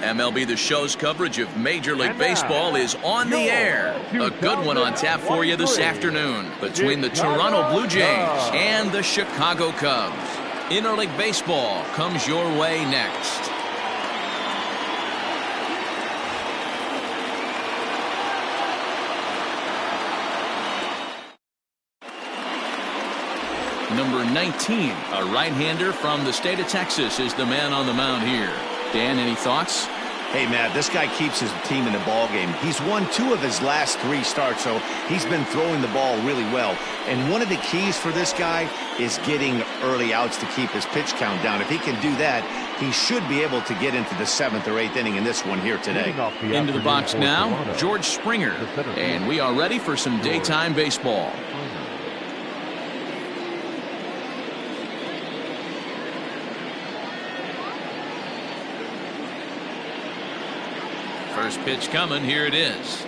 MLB The Show's coverage of Major League Baseball is on the air. A good one on tap for you this afternoon between the Toronto Blue Jays and the Chicago Cubs. Interleague Baseball comes your way next. Number 19, a right-hander from the state of Texas, is the man on the mound here. Dan, any thoughts? Hey, Matt, this guy keeps his team in the ball game. He's won 2 of his last 3 starts, so he's been throwing the ball really well. And one of the keys for this guy is getting early outs to keep his pitch count down. If he can do that, he should be able to get into the 7th or 8th inning in this one here today. Into the box now, George Springer. And we are ready for some daytime baseball. First pitch coming. Here it is.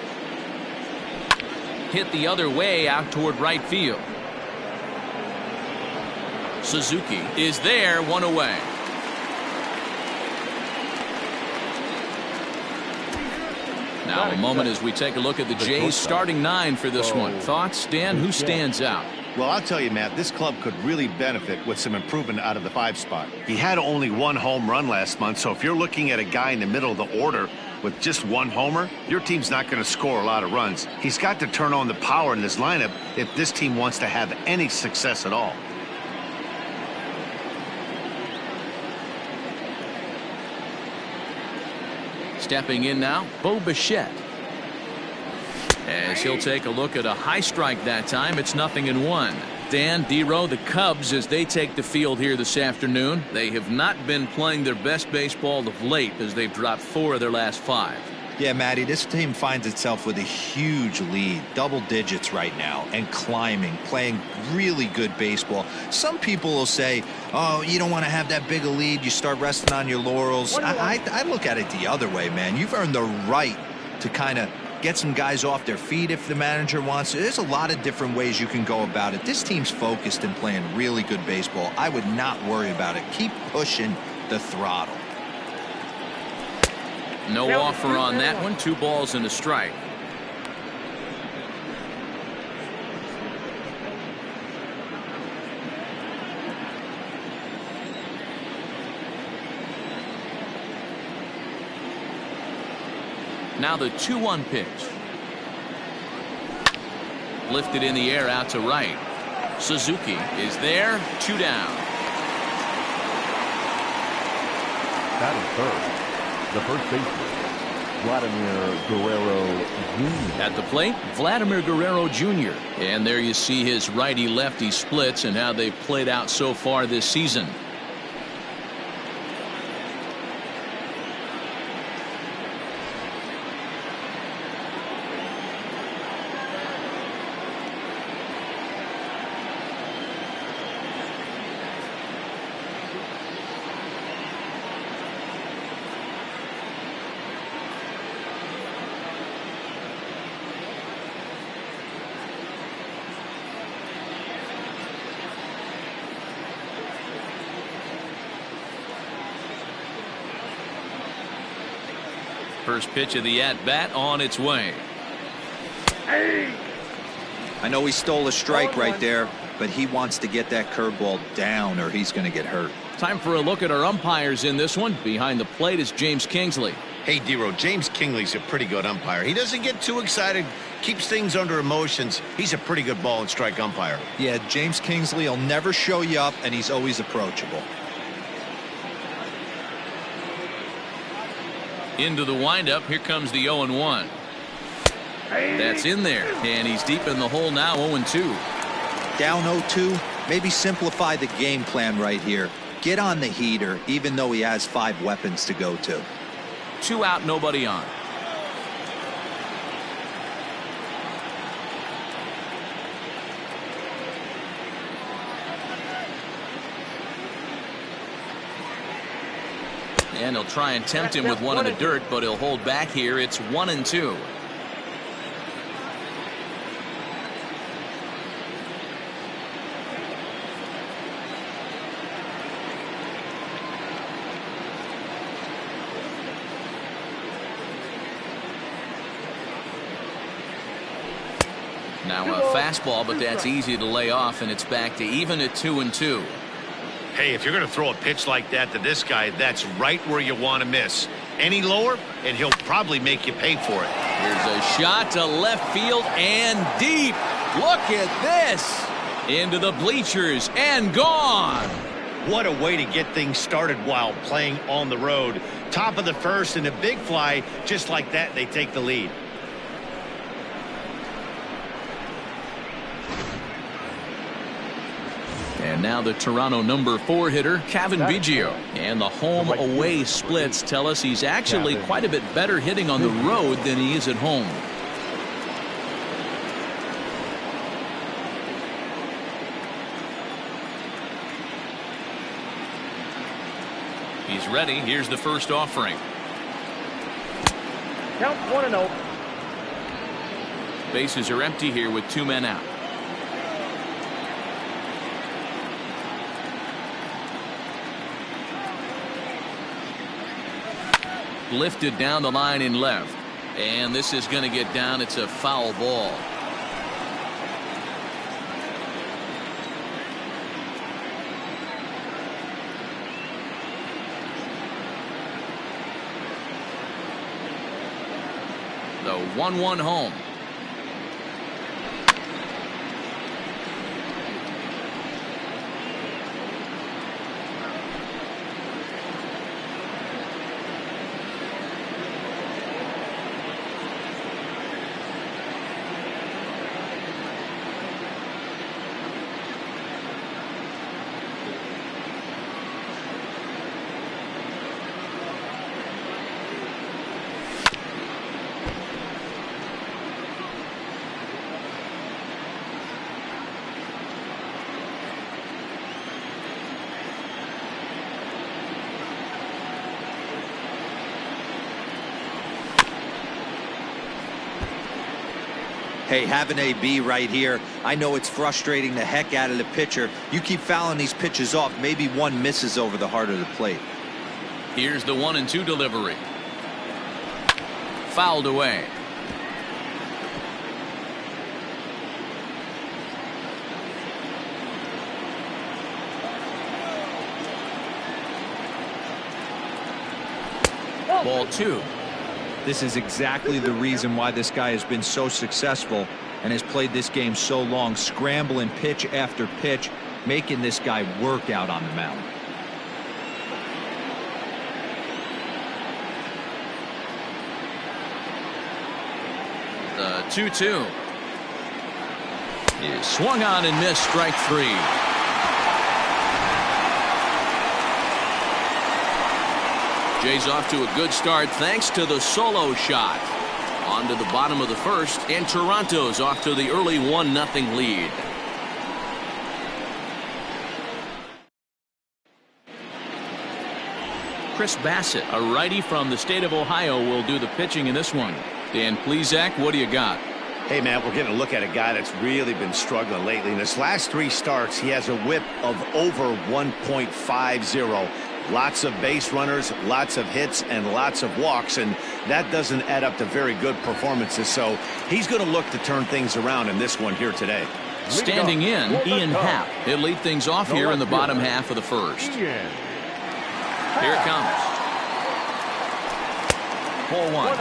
Hit the other way out toward right field. Suzuki is there, 1 away. Now a moment as we take a look at the Jays starting 9 for this one. Thoughts, Dan? Who stands out? Well, I'll tell you, Matt, this club could really benefit with some improvement out of the 5 spot. He had only 1 home run last month, so if you're looking at a guy in the middle of the order with just 1 homer, your team's not going to score a lot of runs. He's got to turn on the power in this lineup if this team wants to have any success at all. Stepping in now, Bassitt. As he'll take a look at a high strike that time, it's 0-1. Dan, D-Row, the Cubs, as they take the field here this afternoon, they have not been playing their best baseball of late as they've dropped 4 of their last 5. Yeah, Matty, this team finds itself with a huge lead, double digits right now, and climbing, playing really good baseball. Some people will say, oh, you don't want to have that big a lead, you start resting on your laurels. I look at it the other way, man. You've earned the right to kind of get some guys off their feet if the manager wants to. There's a lot of different ways you can go about it. This team's focused and playing really good baseball. I would not worry about it. Keep pushing the throttle. No offer on that one. 2 balls and a strike. Now the 2-1 pitch. Lifted in the air out to right. Suzuki is there. 2 down. Batting first, the first baseman, Vladimir Guerrero Jr. At the plate, Vladimir Guerrero Jr. And there you see his righty-lefty splits and how they've played out so far this season. First pitch of the at-bat on its way. I know he stole a strike right there, but he wants to get that curveball down or he's going to get hurt. Time for a look at our umpires in this one. Behind the plate is James Kingsley. Hey, D-Row, James Kingley's a pretty good umpire. He doesn't get too excited, keeps things under emotions. He's a pretty good ball and strike umpire. Yeah, James Kingsley will never show you up, and he's always approachable. Into the windup. Here comes the 0-1. That's in there, and he's deep in the hole now. 0-2. Down 0-2. Maybe simplify the game plan right here. Get on the heater, even though he has 5 weapons to go to. 2 out, nobody on. And he'll try and tempt him with one in the dirt, but he'll hold back here. It's 1-2. Now a fastball, but that's easy to lay off, and it's back to even at 2-2. Hey, if you're going to throw a pitch like that to this guy, that's right where you want to miss. Any lower, and he'll probably make you pay for it. Here's a shot to left field and deep. Look at this. Into the bleachers and gone. What a way to get things started while playing on the road. Top of the first and a big fly. Just like that, they take the lead. And now the Toronto number 4 hitter, Kevin Biggio. And the home-away splits tell us he's actually quite a bit better hitting on the road than he is at home. He's ready. Here's the first offering. Count 1-0. Bases are empty here with 2 men out. Lifted down the line in left. And this is going to get down. It's a foul ball. The 1-1 home. Hey, have an AB right here. I know it's frustrating the heck out of the pitcher. You keep fouling these pitches off, maybe one misses over the heart of the plate. Here's the 1-2 delivery. Fouled away. Ball 2. This is exactly the reason why this guy has been so successful and has played this game so long, scrambling pitch after pitch, making this guy work out on the mound. The 2-2 is swung on and missed. Strike 3. Jays off to a good start thanks to the solo shot. On to the bottom of the first, and Toronto's off to the early 1-0 lead. Chris Bassitt, a righty from the state of Ohio, will do the pitching in this one. Dan Plesac, what do you got? Hey, man, we're getting a look at a guy that's really been struggling lately. In his last 3 starts, he has a whip of over 1.50. Lots of base runners, lots of hits, and lots of walks, and that doesn't add up to very good performances. So he's going to look to turn things around in this one here today. Standing in, Ian Happ. He'll lead things off here in the bottom half of the first. Here it comes. 4-1.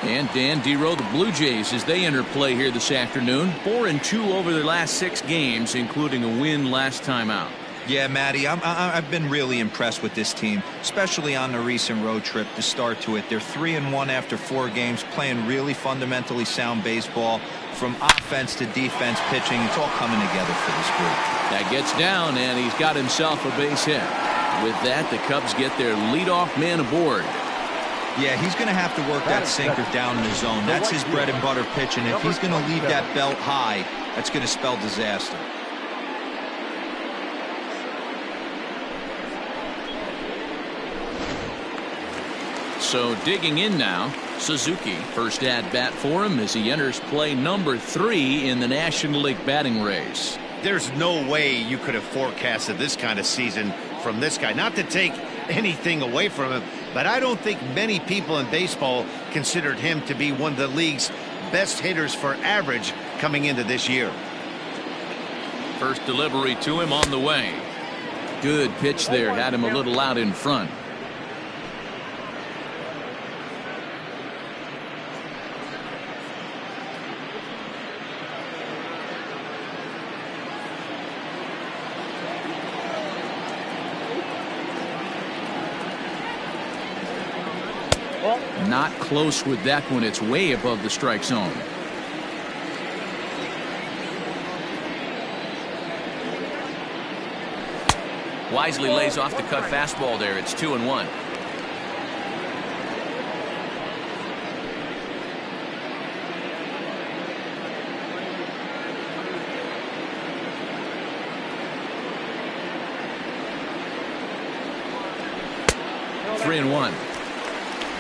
And Dan Dero, the Blue Jays, as they enter play here this afternoon, 4-2 over their last 6 games, including a win last time out. Yeah, Matty, I've been really impressed with this team, especially on the recent road trip to start to it. They're 3-1 after 4 games, playing really fundamentally sound baseball. From offense to defense, pitching, it's all coming together for this group. That gets down, and he's got himself a base hit. With that, the Cubs get their leadoff man aboard. Yeah, he's going to have to work that sinker down in the zone. That's his bread and butter pitch, and if he's going to leave that belt high, that's going to spell disaster. So digging in now, Suzuki. First at bat for him as he enters play number 3 in the National League batting race. There's no way you could have forecasted this kind of season from this guy. Not to take anything away from him, but I don't think many people in baseball considered him to be one of the league's best hitters for average coming into this year. First delivery to him on the way. Good pitch there. Had him a little out in front. Not close with that one. It's way above the strike zone. Wisely lays off the cut fastball there. It's 2-1. Three and one.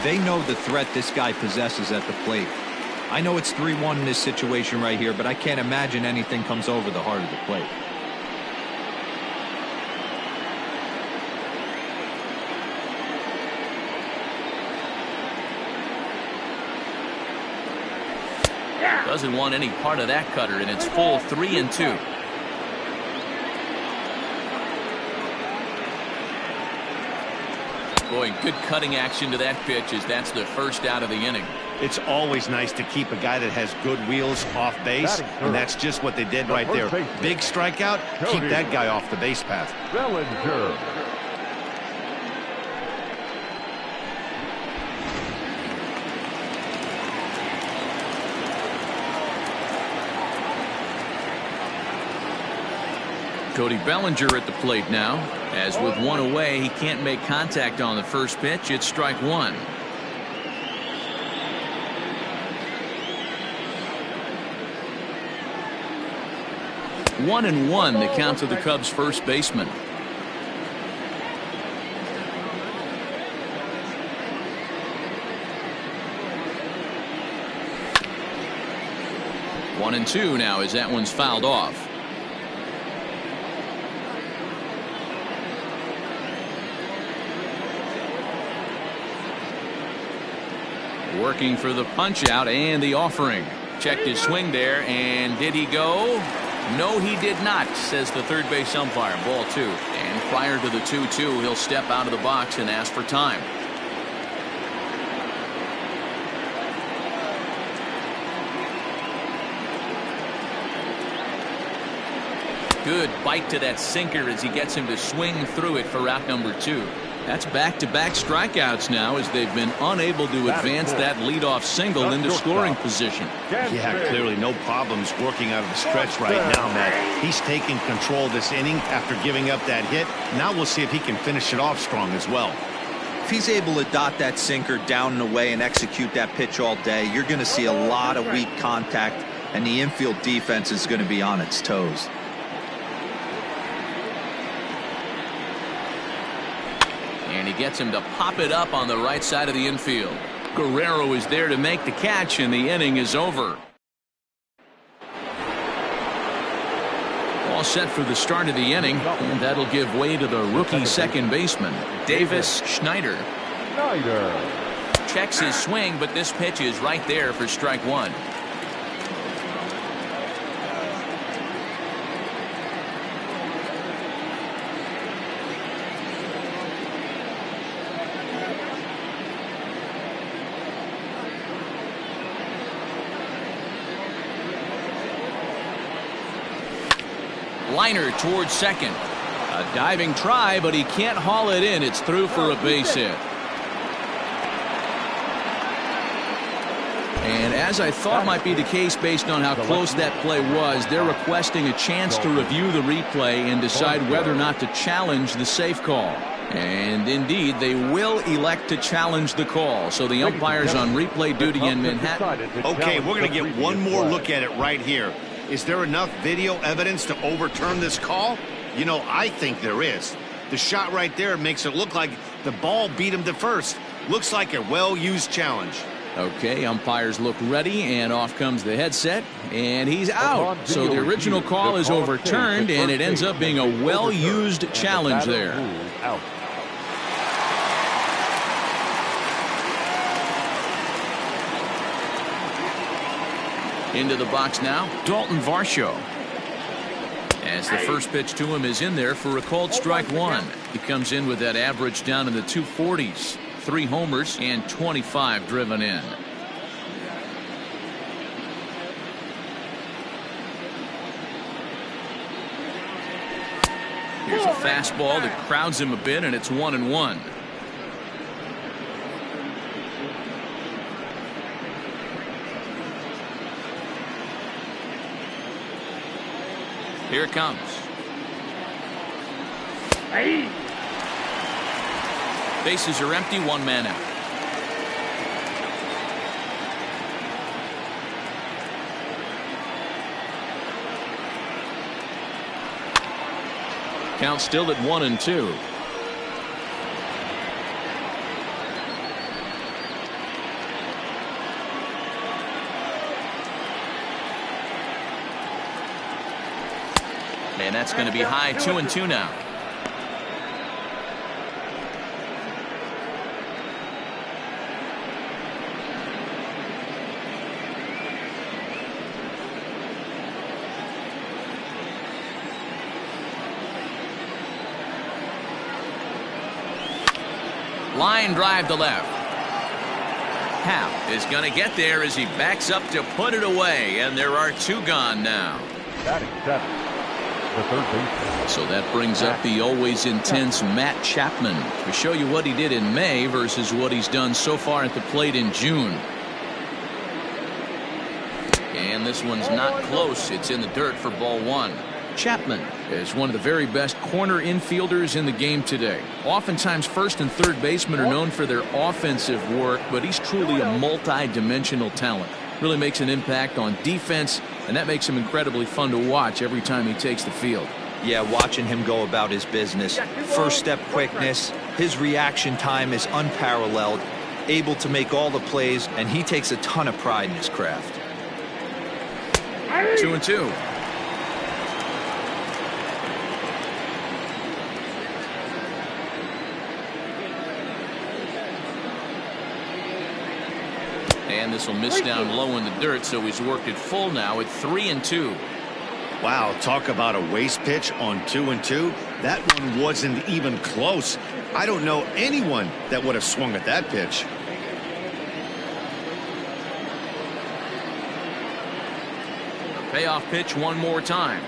They know the threat this guy possesses at the plate. I know it's 3-1 in this situation right here, but I can't imagine anything comes over the heart of the plate. Doesn't want any part of that cutter, and it's full 3-2. Boy, good cutting action to that pitch as that's the first out of the inning. It's always nice to keep a guy that has good wheels off base, and that's just what they did right there. Big strikeout, keep that guy off the base path. Bellinger. Cody Bellinger at the plate now. As with one away, he can't make contact on the first pitch. It's strike one. 1-1 the count to the Cubs first baseman. One and two now as that one's fouled off. Working for the punch out and the offering. Checked his swing there, and did he go? No, he did not, says the third base umpire. Ball two. And prior to the 2-2, he'll step out of the box and ask for time. Good bite to that sinker as he gets him to swing through it for out number two. That's back-to-back strikeouts now as they've been unable to advance that leadoff single into scoring position. Yeah, clearly no problems working out of the stretch right now, Matt. He's taking control of this inning after giving up that hit. Now we'll see if he can finish it off strong as well. If he's able to dot that sinker down and away and execute that pitch all day, you're going to see a lot of weak contact, and the infield defense is going to be on its toes. And he gets him to pop it up on the right side of the infield. Guerrero is there to make the catch, and the inning is over. All set for the start of the inning, and that'll give way to the rookie second baseman, Davis Schneider. Checks his swing, but this pitch is right there for strike one. Liner towards second. A diving try, but he can't haul it in. It's through for a base hit. And as I thought might be the case based on how close that play was, they're requesting a chance to review the replay and decide whether or not to challenge the safe call. And indeed, they will elect to challenge the call. So the umpire's on replay duty in Manhattan. Okay, we're going to get one more look at it right here. Is there enough video evidence to overturn this call? You know, I think there is. The shot right there makes it look like the ball beat him to first. Looks like a well-used challenge. Okay, umpires look ready, and off comes the headset, and he's out. So the original call is overturned, and it ends up being a well-used challenge there. Into the box now, Dalton Varsho. As the first pitch to him is in there for a called strike one. He comes in with that average down in the 240s. 3 homers and 25 driven in. Here's a fastball that crowds him a bit, and it's 1-1. Here it comes. Bases are empty, 1 man out. Count still at 1-2. And that's going to be high, 2-2 now. Line drive to left. Hap is going to get there as he backs up to put it away, and there are 2 gone now. Batting 7, the third baseman. So that brings up the always intense Matt Chapman to show you what he did in May versus what he's done so far at the plate in June. And this one's not close. It's in the dirt for ball 1. Chapman is one of the very best corner infielders in the game today. Oftentimes first and third basemen are known for their offensive work, but he's truly a multi-dimensional talent. Really makes an impact on defense, and that makes him incredibly fun to watch every time he takes the field. Yeah, watching him go about his business. First step quickness, his reaction time is unparalleled, able to make all the plays, and he takes a ton of pride in his craft. 2-2. And this will miss down low in the dirt, so he's worked it full now at 3-2. Wow, talk about a waste pitch on 2-2. That one wasn't even close. I don't know anyone that would have swung at that pitch. A payoff pitch one more time.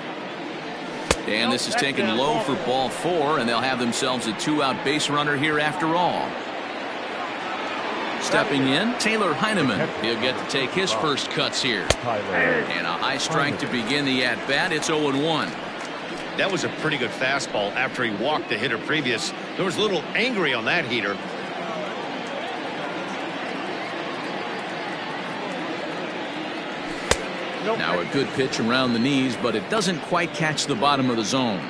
And this is taken low for ball 4, and they'll have themselves a 2-out base runner here after all. Stepping in, Taylor Heineman. He'll get to take his first cuts here. And a high strike to begin the at-bat. It's 0-1. That was a pretty good fastball after he walked the hitter previous. There was a little angry on that heater. Now a good pitch around the knees, but it doesn't quite catch the bottom of the zone.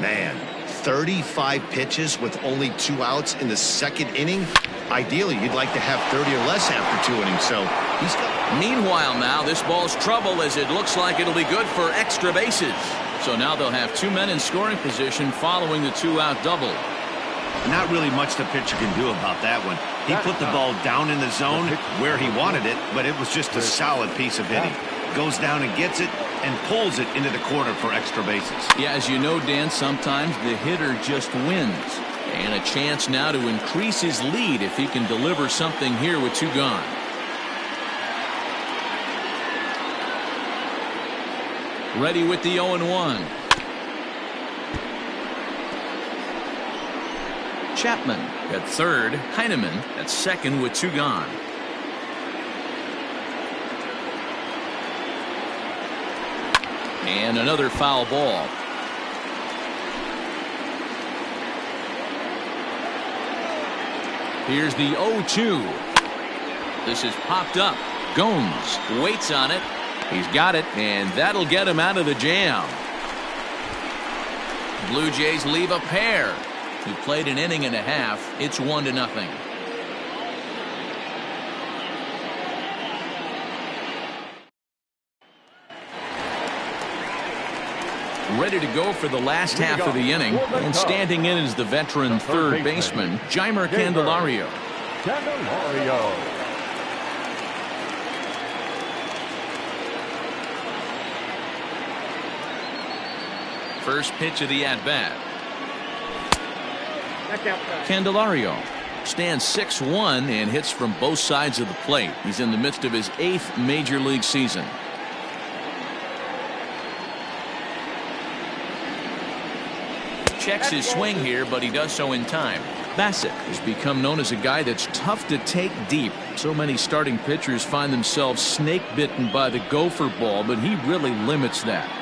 Man, 35 pitches with only 2 outs in the second inning. Ideally, you'd like to have 30 or less after 2 innings, so he's got. Meanwhile, now this ball's trouble as it looks like it'll be good for extra bases. So now they'll have 2 men in scoring position following the 2-out double. Not really much the pitcher can do about that one. He put the ball down in the zone where he wanted it, but it was just a solid piece of hitting. Goes down and gets it and pulls it into the corner for extra bases. Yeah, as you know, Dan, sometimes the hitter just wins. And a chance now to increase his lead if he can deliver something here with 2 gone. Ready with the 0-1. Chapman at third, Heineman at second with 2 gone. And another foul ball. Here's the 0-2. This is popped up. Gomes waits on it. He's got it, and that'll get him out of the jam. Blue Jays leave a pair. Who played an inning and a half. It's 1-0. Ready to go for the last half of the inning, and standing in is the veteran third baseman, Jeimer Candelario. First pitch of the at-bat. Candelario stands 6'1" and hits from both sides of the plate. He's in the midst of his 8th major league season. Checks his swing here, but he does so in time. Bassitt has become known as a guy that's tough to take deep. So many starting pitchers find themselves snake bitten by the gopher ball, but he really limits that.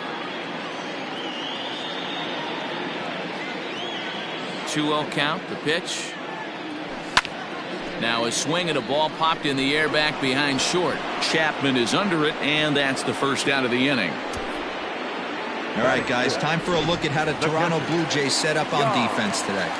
2-0 count, the pitch. Now a swing and a ball popped in the air back behind short. Chapman is under it, and that's the first out of the inning. All right, guys, time for a look at how the Toronto Blue Jays set up on defense today.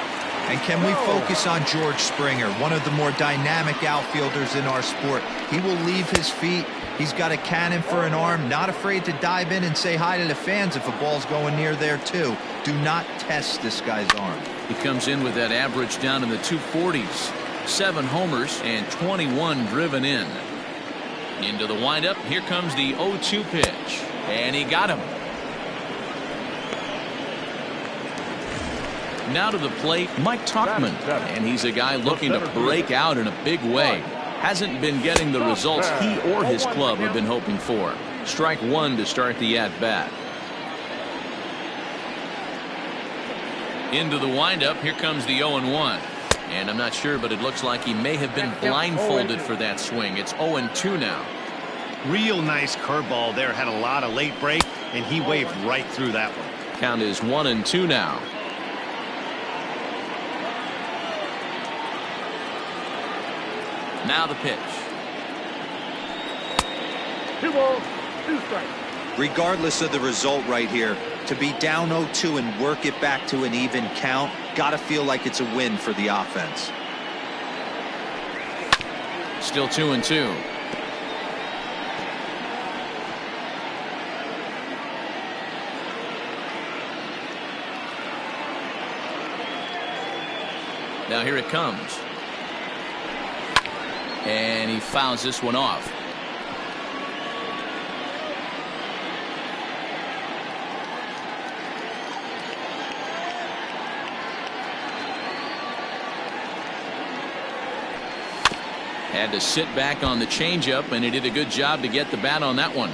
And can we focus on George Springer, one of the more dynamic outfielders in our sport? He will leave his feet. He's got a cannon for an arm, not afraid to dive in and say hi to the fans if a ball's going near there, too. Do not test this guy's arm. He comes in with that average down in the 240s. 7 homers and 21 driven in. Into the windup. Here comes the 0-2 pitch. And he got him. Now to the plate, Mike Tauchman. And he's a guy looking to break out in a big way. Hasn't been getting the results he or his club have been hoping for. Strike 1 to start the at-bat. Into the windup. Here comes the 0-1. And I'm not sure, but it looks like he may have been blindfolded for that swing. It's 0-2 now. Real nice curveball there. Had a lot of late break, and he waved right through that one. Count is 1-2 now. Now the pitch. 2 balls, 2 strikes. Regardless of the result right here, to be down 0-2 and work it back to an even count, gotta feel like it's a win for the offense. Still 2-2. Now here it comes. And he fouls this one off. Had to sit back on the changeup, and he did a good job to get the bat on that one.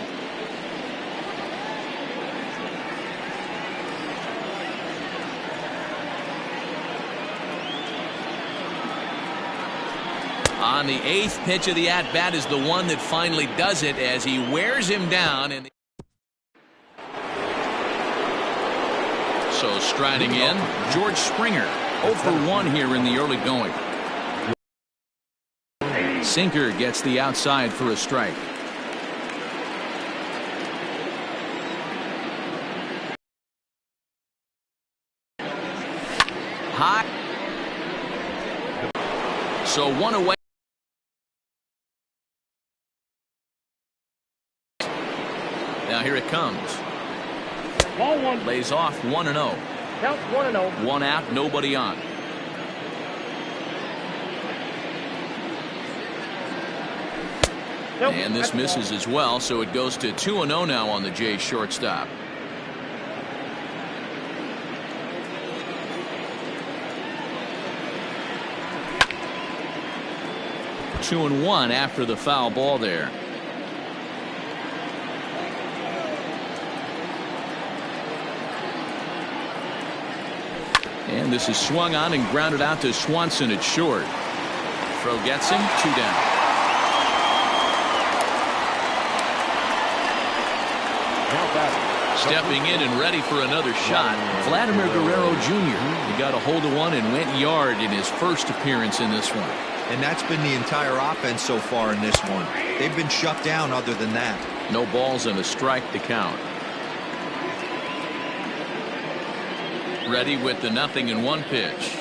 On the 8th pitch of the at-bat is the one that finally does it as he wears him down. And so striding in, George Springer. 0 for 1 here in the early going. Sinker gets the outside for a strike. High. So 1 away. Now here it comes. Ball 1. Lays off 1-0. Count 1-0. 1 out, nobody on. And this misses as well, so it goes to 2-0 now on the Jays shortstop. Two and 1 after the foul ball there. And this is swung on and grounded out to Swanson at short. Throw gets him, 2 down. Stepping in and ready for another shot, Vladimir Guerrero Jr. He got a hold of one and went yard in his first appearance in this one. And that's been the entire offense so far in this one. They've been shut down other than that. No balls and a strike to count. Ready with the 0-1 pitch.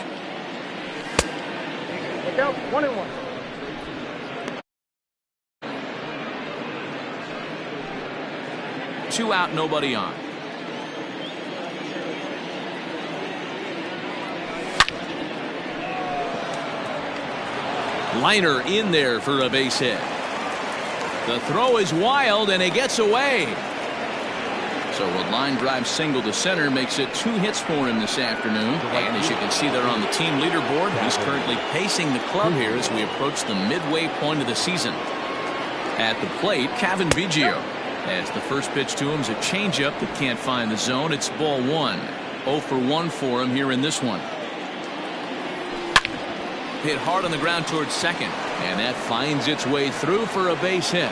Look out, 1-1. Two out, nobody on. Liner in there for a base hit. The throw is wild and it gets away. So a line drive single to center makes it 2 hits for him this afternoon. And as you can see there on the team leaderboard, he's currently pacing the club here as we approach the midway point of the season. At the plate, Kevin Biggio. As the first pitch to him is a changeup that can't find the zone. It's ball 1. 0 for 1 for him here in this one. Hit hard on the ground towards second, and that finds its way through for a base hit.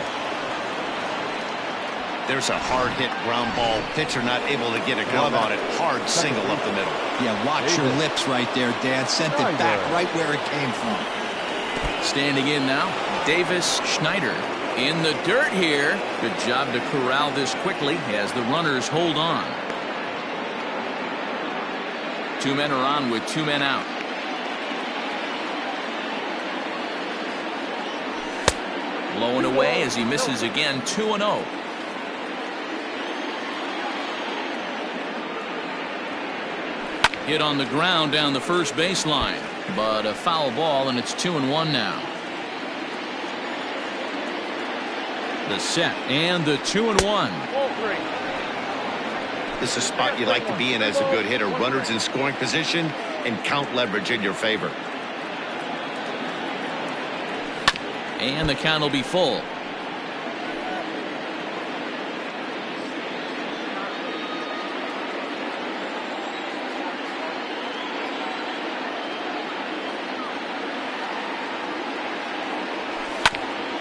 There's a hard hit ground ball. Pitcher not able to get a glove on it. Hard single up the middle. Yeah, watch your lips right there, Dan. Sent it back right where it came from. Standing in now, Davis Schneider. In the dirt here. Good job to corral this quickly as the runners hold on. 2 men are on with 2 men out. Low and away as he misses again. 2-0. Hit on the ground down the first baseline, but a foul ball, and it's 2-1 now. The set and the 2-1. This is a spot you like to be in as a good hitter. Runners in scoring position and count leverage in your favor. And the count will be full.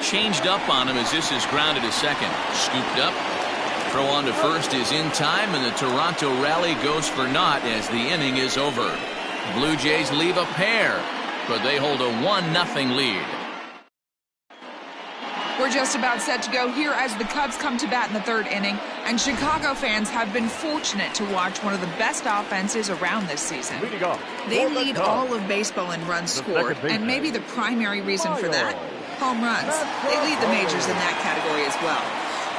Changed up on him as this is grounded to second. Scooped up. Throw on to first is in time, and the Toronto rally goes for naught as the inning is over. Blue Jays leave a pair, but they hold a 1-0 lead. We're just about set to go here as the Cubs come to bat in the 3rd inning, and Chicago fans have been fortunate to watch one of the best offenses around this season. They lead all of baseball in runs scored, and maybe the primary reason for that, home runs. They lead the majors in that category as well.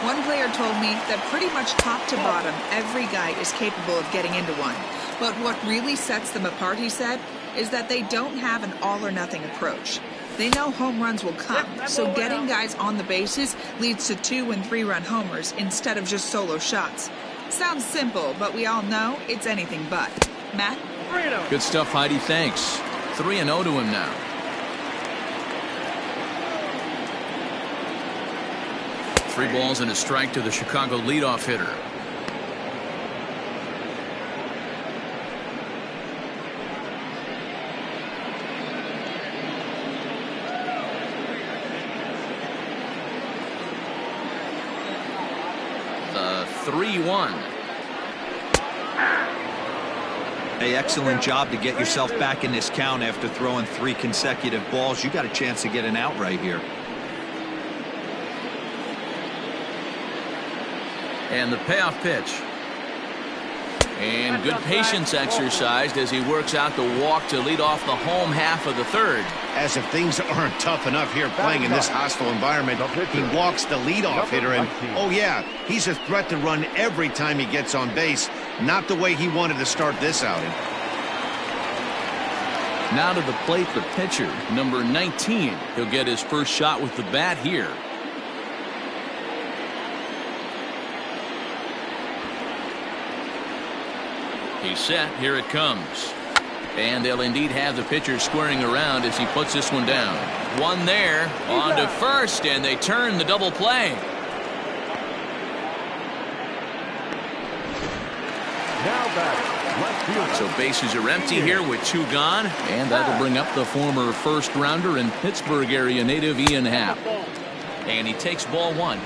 One player told me that pretty much top to bottom, every guy is capable of getting into one. But what really sets them apart, he said, is that they don't have an all-or-nothing approach. They know home runs will come, so getting guys on the bases leads to 2- and 3-run homers instead of just solo shots. Sounds simple, but we all know it's anything but. Matt? Good stuff, Heidi. Thanks. 3-0 to him now. 3 balls and a strike to the Chicago leadoff hitter. The 3-1. Hey, excellent job to get yourself back in this count after throwing 3 consecutive balls. You got a chance to get an out right here. And the payoff pitch. And good patience exercised as he works out the walk to lead off the home half of the 3rd. As if things aren't tough enough here playing in this hostile environment, he walks the leadoff hitter, and oh yeah, he's a threat to run every time he gets on base. Not the way he wanted to start this outing. Now to the plate, the pitcher, number 19. He'll get his first shot with the bat here. He's set. Here it comes. And they'll indeed have the pitcher squaring around as he puts this one down. One there, on to first, and they turn the double play. So bases are empty here with 2 gone, and that'll bring up the former first-rounder and Pittsburgh area native Ian Happ. And he takes ball 1.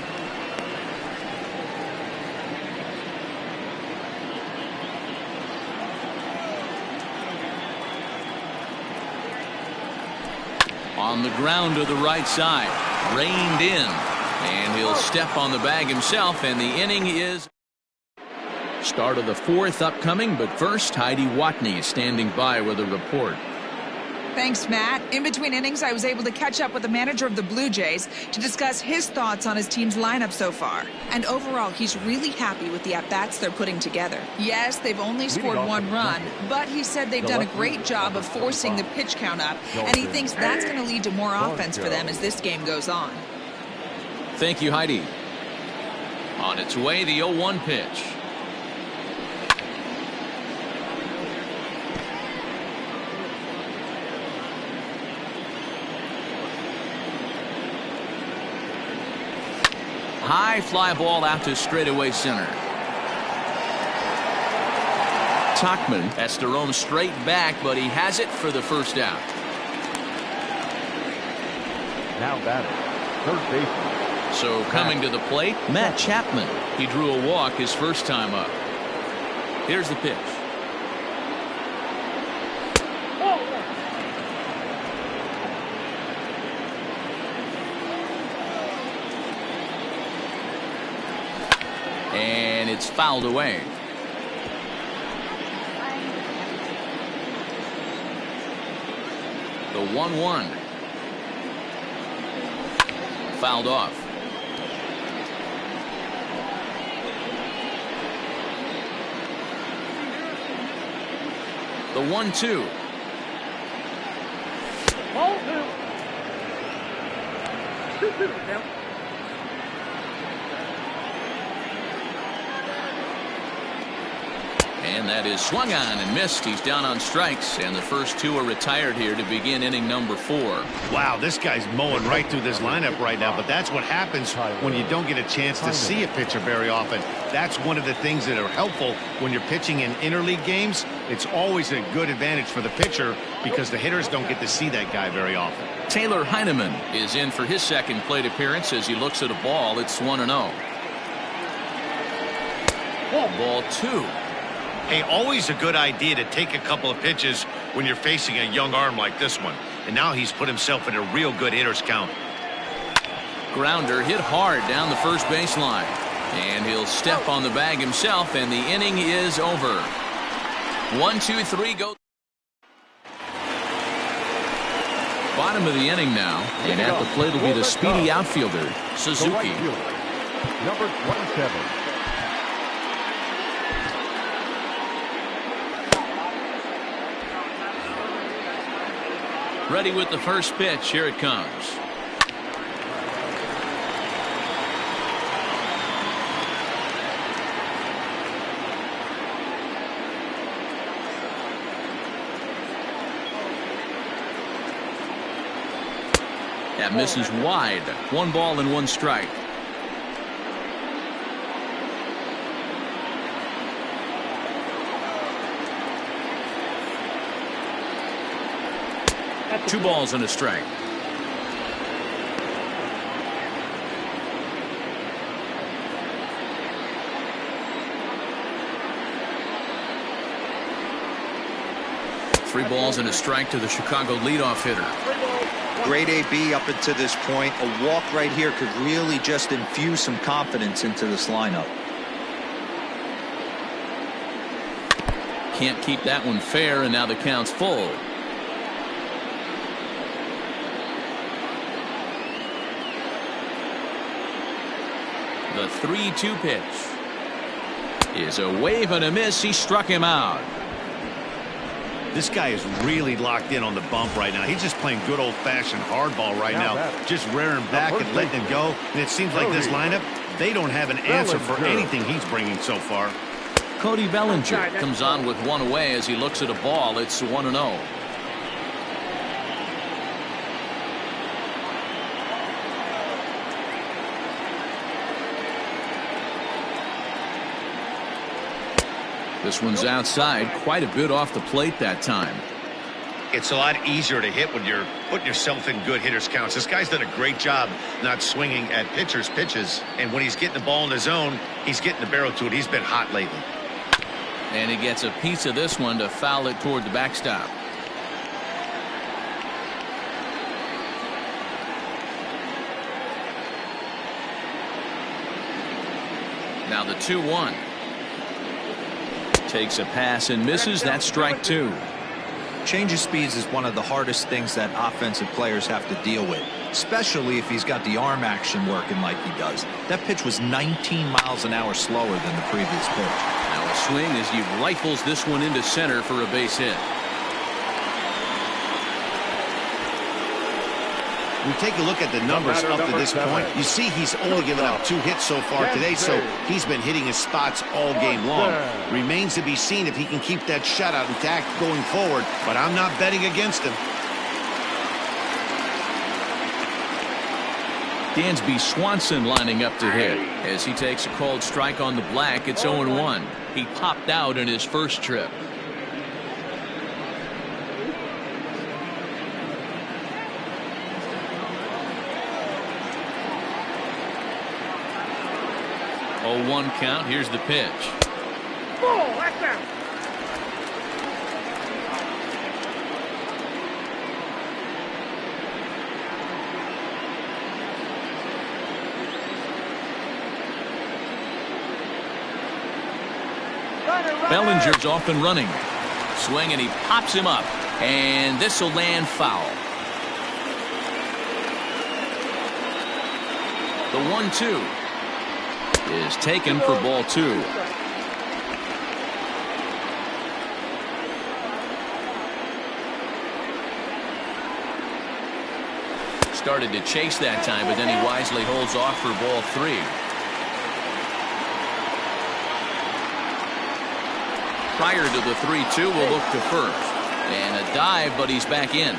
On the ground to the right side, reined in, and he'll step on the bag himself, and the inning is start of the 4th upcoming. But first, Heidi Watney standing by with a report. Thanks, Matt. In between innings, I was able to catch up with the manager of the Blue Jays to discuss his thoughts on his team's lineup so far. And overall, he's really happy with the at-bats they're putting together. Yes, they've only scored 1 run, but he said they've done a great job of forcing the pitch count up, and he thinks that's going to lead to more offense for them as this game goes on. Thank you, Heidi. On its way, the 0-1 pitch. High fly ball out to straightaway center. Tuckman has to roam straight back, but he has it for the first out. Now batting, third baseman. So coming to the plate, Matt Chapman. He drew a walk his first time up. Here's the pitch. And it's fouled away. The 1-1. Fouled off. The 1-2. Ball 2. 2-2 count. And that is swung on and missed. He's down on strikes, and the first two are retired here to begin inning number 4. Wow, this guy's mowing right through this lineup right now, but that's what happens when you don't get a chance to see a pitcher very often. That's one of the things that are helpful when you're pitching in interleague games. It's always a good advantage for the pitcher because the hitters don't get to see that guy very often. Taylor Heineman is in for his second plate appearance as he looks at a ball. It's 1-0. Ball 2. Hey, always a good idea to take a couple of pitches when you're facing a young arm like this one. And now he's put himself in a real good hitter's count. Grounder hit hard down the first baseline. And he'll step on the bag himself, and the inning is over. 1, 2, 3, go. Bottom of the inning now. And at the plate will be the speedy outfielder, Suzuki. Number 27. Ready with the first pitch. Here it comes. That misses wide. 1 ball and 1 strike. Two balls and a strike. Three balls and a strike to the Chicago leadoff hitter. Great AB up until this point. A walk right here could really just infuse some confidence into this lineup. Can't keep that one fair, and now the count's full. The 3-2 pitch is a wave and a miss. He struck him out. This guy is really locked in on the bump right now. He's just playing good old-fashioned hardball right now. Just rearing back and letting it go. And it seems like this lineup, they don't have an answer for anything he's bringing so far. Cody Bellinger comes on with 1 away as he looks at a ball. It's 1-0. This one's outside, quite a bit off the plate that time. It's a lot easier to hit when you're putting yourself in good hitters counts. This guy's done a great job not swinging at pitchers' pitches. And when he's getting the ball in his zone, he's getting the barrel to it. He's been hot lately. And he gets a piece of this one to foul it toward the backstop. Now the 2-1. Takes a pass and misses. That's strike 2. Change of speeds is one of the hardest things that offensive players have to deal with, especially if he's got the arm action working like he does. That pitch was 19 miles an hour slower than the previous pitch. Now a swing as he rifles this one into center for a base hit. We take a look at the numbers up to this point. You see he's only given up 2 hits so far today, so he's been hitting his spots all game long. Remains to be seen if he can keep that shutout intact going forward, but I'm not betting against him. Dansby Swanson lining up to hit. As he takes a called strike on the black, it's 0-1. He popped out in his first trip. Oh, 1 count. Here's the pitch. Ball, that's out. Bellinger's off and running. Swing, and he pops him up. And this will land foul. The 1-2 is taken for ball 2. Started to chase that time, but then he wisely holds off for ball 3. Prior to the 3-2, we'll look to first. And a dive, but he's back in.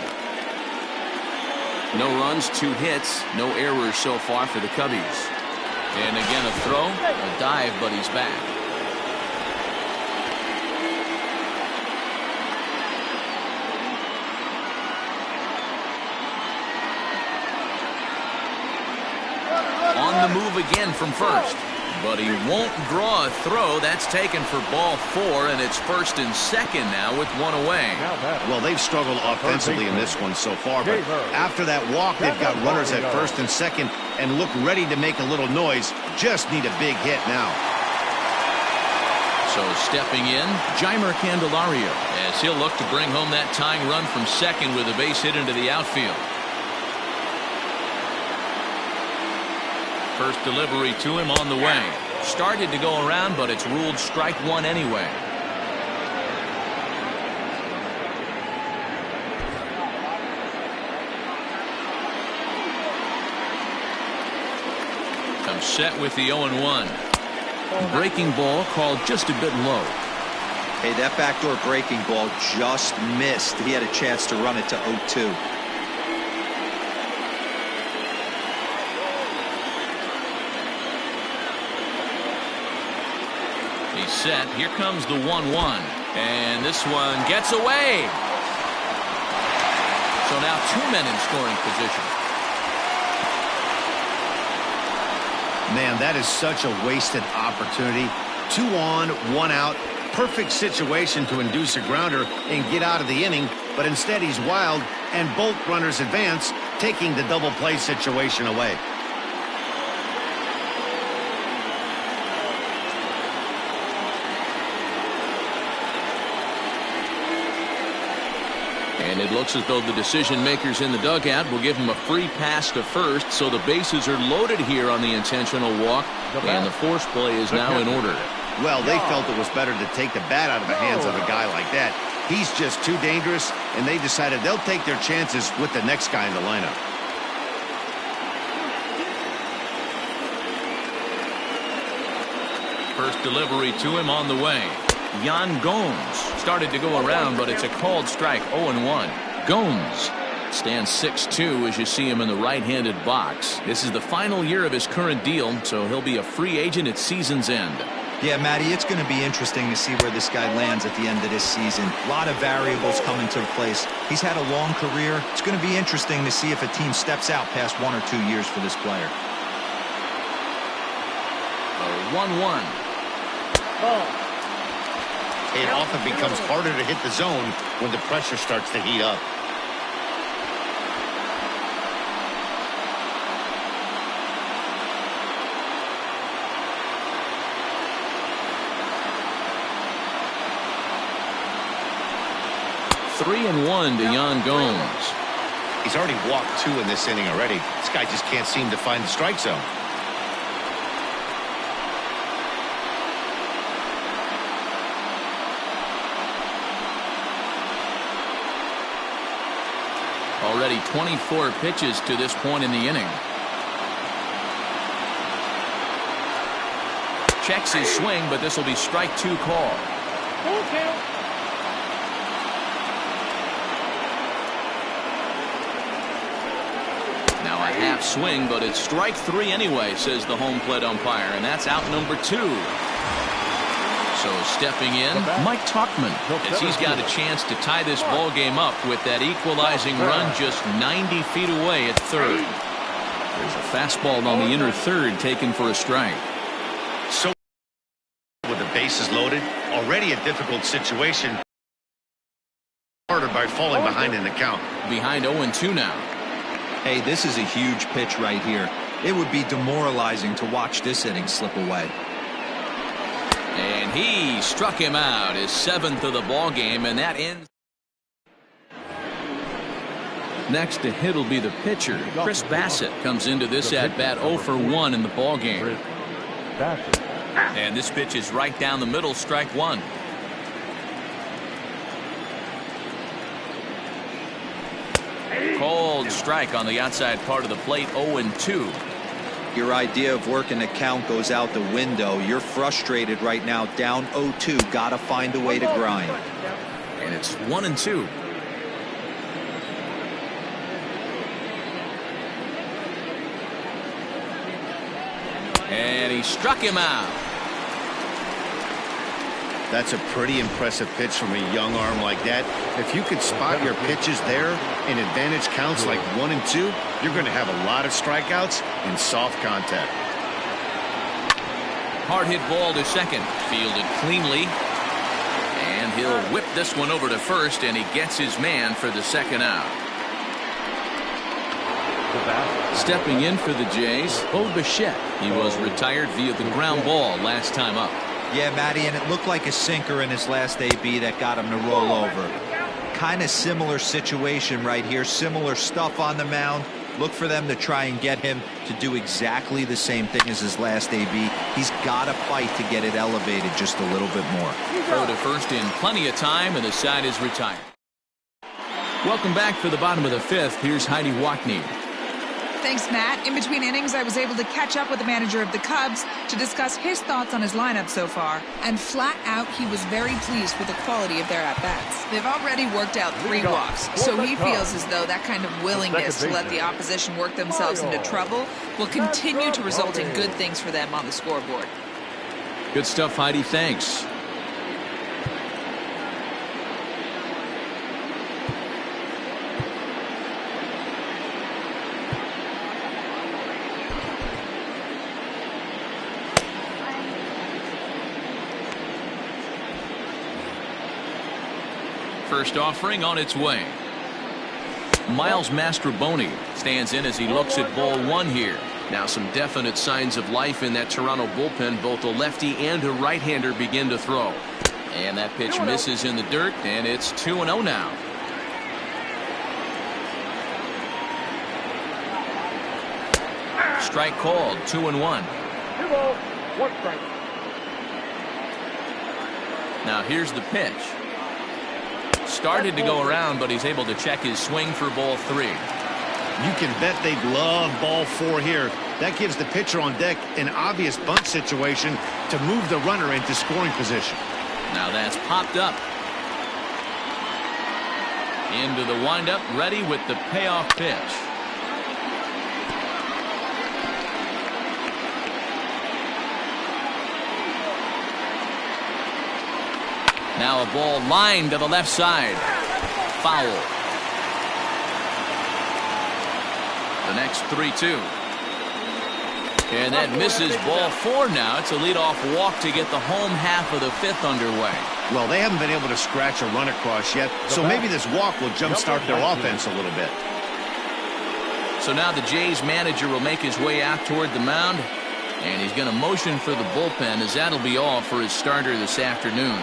No runs, 2 hits, no errors so far for the Cubbies. And again a throw, a dive, but he's back. On the move again from first. But he won't draw a throw. That's taken for ball 4, and it's 1st and 2nd now with 1 away. Well, they've struggled offensively in this one so far, but after that walk, they've got runners at 1st and 2nd and look ready to make a little noise. Just need a big hit now. So stepping in, Jeimer Candelario, as he'll look to bring home that tying run from 2nd with a base hit into the outfield. First delivery to him on the way. Started to go around, but it's ruled strike 1 anyway. Comes set with the 0-1. Breaking ball called just a bit low. Hey, that backdoor breaking ball just missed. He had a chance to run it to 0-2. Set. Here comes the 1-1, and this one gets away. So now 2 men in scoring position. Man, that is such a wasted opportunity. 2 on, 1 out. Perfect situation to induce a grounder and get out of the inning, but instead he's wild, and both runners advance, taking the double play situation away. And it looks as though the decision makers in the dugout will give him a free pass to first, so the bases are loaded here on the intentional walk, and the force play is now in order. Well, they felt it was better to take the bat out of the hands of a guy like that. He's just too dangerous, and they decided they'll take their chances with the next guy in the lineup. First delivery to him on the way. Yan Gomes started to go around, but it's a called strike. 0-1. Gomes stands 6'2" as you see him in the right-handed box. This is the final year of his current deal, so he'll be a free agent at season's end. Yeah, Matty, it's going to be interesting to see where this guy lands at the end of this season. A lot of variables come into place. He's had a long career. It's going to be interesting to see if a team steps out past 1 or 2 years for this player. 1-1. It often becomes harder to hit the zone when the pressure starts to heat up. Three and 1 to Yan Gomes. He's already walked 2 in this inning already. This guy just can't seem to find the strike zone. Already 24 pitches to this point in the inning. Checks his swing, but this will be strike 2 call. Full count. Now a A half swing, but it's strike 3 anyway, says the home plate umpire, and that's out number 2. So stepping in, Mike Tuchman, as he's got a chance to tie this ball game up with that equalizing run just 90 feet away at third. There's a fastball on the inner third taken for a strike. So with the bases loaded, already a difficult situation. Harder by falling behind in the count. Behind 0-2 now. Hey, this is a huge pitch right here. It would be demoralizing to watch this inning slip away. And he struck him out, his 7th of the ball game, and that ends. Next to hit will be the pitcher. Chris Bassitt comes into this at bat 0 for 1 in the ball game. And this pitch is right down the middle, strike 1. Cold strike on the outside part of the plate, 0-2. Your idea of working the count goes out the window. You're frustrated right now, down 0-2. Got to find a way to grind. And it's 1-2. And he struck him out. That's a pretty impressive pitch from a young arm like that. If you could spot your pitches there in advantage counts like 1 and 2, you're going to have a lot of strikeouts and soft contact. Hard hit ball to second, fielded cleanly, and he'll whip this one over to first, and he gets his man for the second out. Stepping in for the Jays, Bassitt. He was retired via the ground ball last time up. Yeah, Matty, and it looked like a sinker in his last AB that got him to roll over. Kind of similar situation right here, similar stuff on the mound. Look for them to try and get him to do exactly the same thing as his last AB. He's got to fight to get it elevated just a little bit more. Throw to first in plenty of time, and the side is retired. Welcome back for the bottom of the 5th. Here's Heidi Watney. Thanks, Matt. In between innings, I was able to catch up with the manager of the Cubs to discuss his thoughts on his lineup so far. And flat out, he was very pleased with the quality of their at-bats. They've already worked out 3 walks, so he feels as though that kind of willingness to let the opposition work themselves into trouble will continue to result in good things for them on the scoreboard. Good stuff, Heidi. Thanks. First offering on its way. Miles Mastrobuoni stands in as he looks at ball 1 here. Now some definite signs of life in that Toronto bullpen. Both a lefty and a right-hander begin to throw. And that pitch misses in the dirt, and it's 2-0 now. Strike called, 2-1. 2 balls, 1 strike. Now here's the pitch. Started to go around, but he's able to check his swing for ball 3. You can bet they'd love ball 4 here. That gives the pitcher on deck an obvious bunt situation to move the runner into scoring position. Now that's popped up. Into the windup, ready with the payoff pitch. Now a ball lined to the left side. Foul. The next 3-2. And that misses ball 4 now. It's a leadoff walk to get the home half of the 5th underway. Well, they haven't been able to scratch a run across yet, so maybe this walk will jumpstart their offense a little bit. So now the Jays manager will make his way out toward the mound, and he's going to motion for the bullpen, as that'll be all for his starter this afternoon.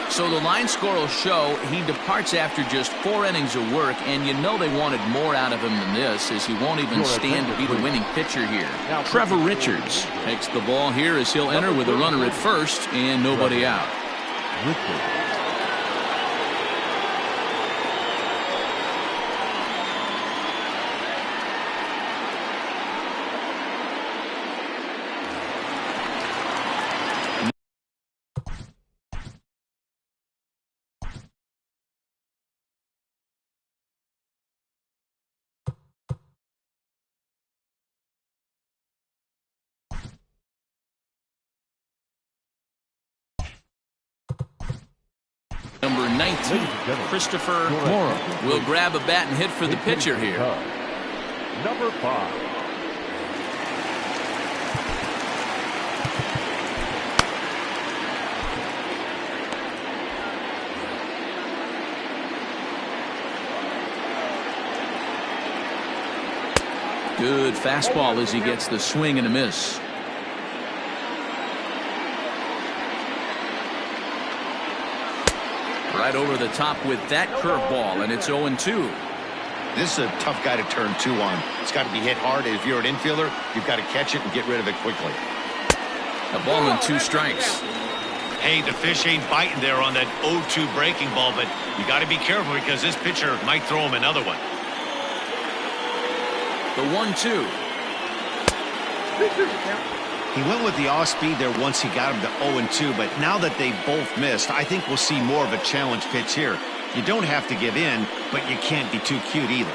So the line score will show he departs after just 4 innings of work, and you know they wanted more out of him than this, as he won't even stand to be the winning pitcher here. Trevor Richards takes the ball here as he'll enter with a runner at first and nobody out. Number 19, Christopher Morrow, will grab a bat and hit for the pitcher here. Number 5. Good fastball as he gets the swing and a miss. Right over the top with that curveball, and it's 0-2. This is a tough guy to turn 2 on. It's got to be hit hard. If you're an infielder, you've got to catch it and get rid of it quickly. A ball and 2 strikes. Hey, the fish ain't biting there on that 0-2 breaking ball, but you got to be careful because this pitcher might throw him another one. The 1-2. He went with the off speed there once he got him to 0-2, but now that they both missed, I think we'll see more of a challenge pitch here. You don't have to give in, but you can't be too cute either.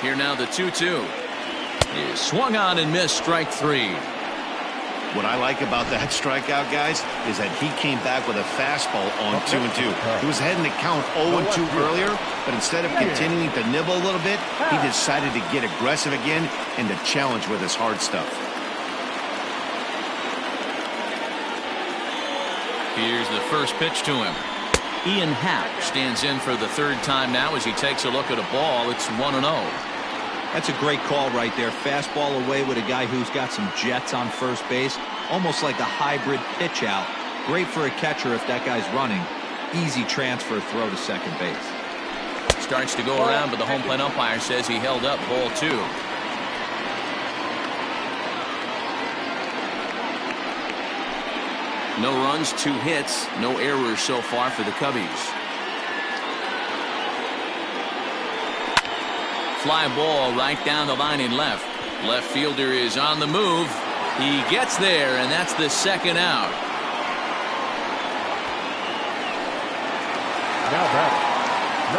Here now the 2-2. He swung on and missed, strike 3. What I like about that strikeout, guys, is that he came back with a fastball on 2-2. He was heading to count 0-2 earlier, but instead of continuing to nibble a little bit, he decided to get aggressive again and to challenge with his hard stuff. Here's the first pitch to him. Ian Happ stands in for the 3rd time now as he takes a look at a ball. It's 1-0. That's a great call right there. Fastball away with a guy who's got some jets on first base. Almost like a hybrid pitch out. Great for a catcher if that guy's running. Easy transfer throw to second base. Starts to go around, but the home plate umpire says he held up ball 2. No runs, 2 hits, no errors so far for the Cubbies. Fly ball right down the line in left. Left fielder is on the move. He gets there, and that's the 2nd out.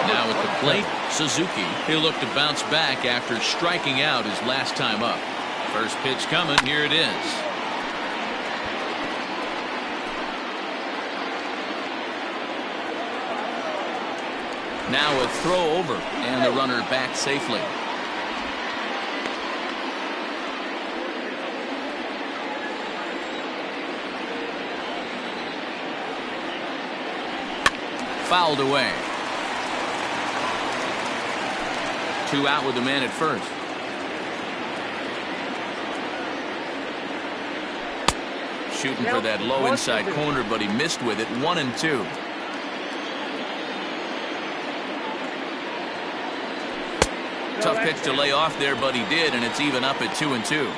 Now at the plate, Suzuki. He'll look to bounce back after striking out his last time up. First pitch coming. Here it is. Now a throw over, and the runner back safely. Fouled away. 2 out with the man at first. Shooting for that low inside corner, but he missed with it. 1-2. Tough pitch to lay off there, but he did, and it's even up at 2-2.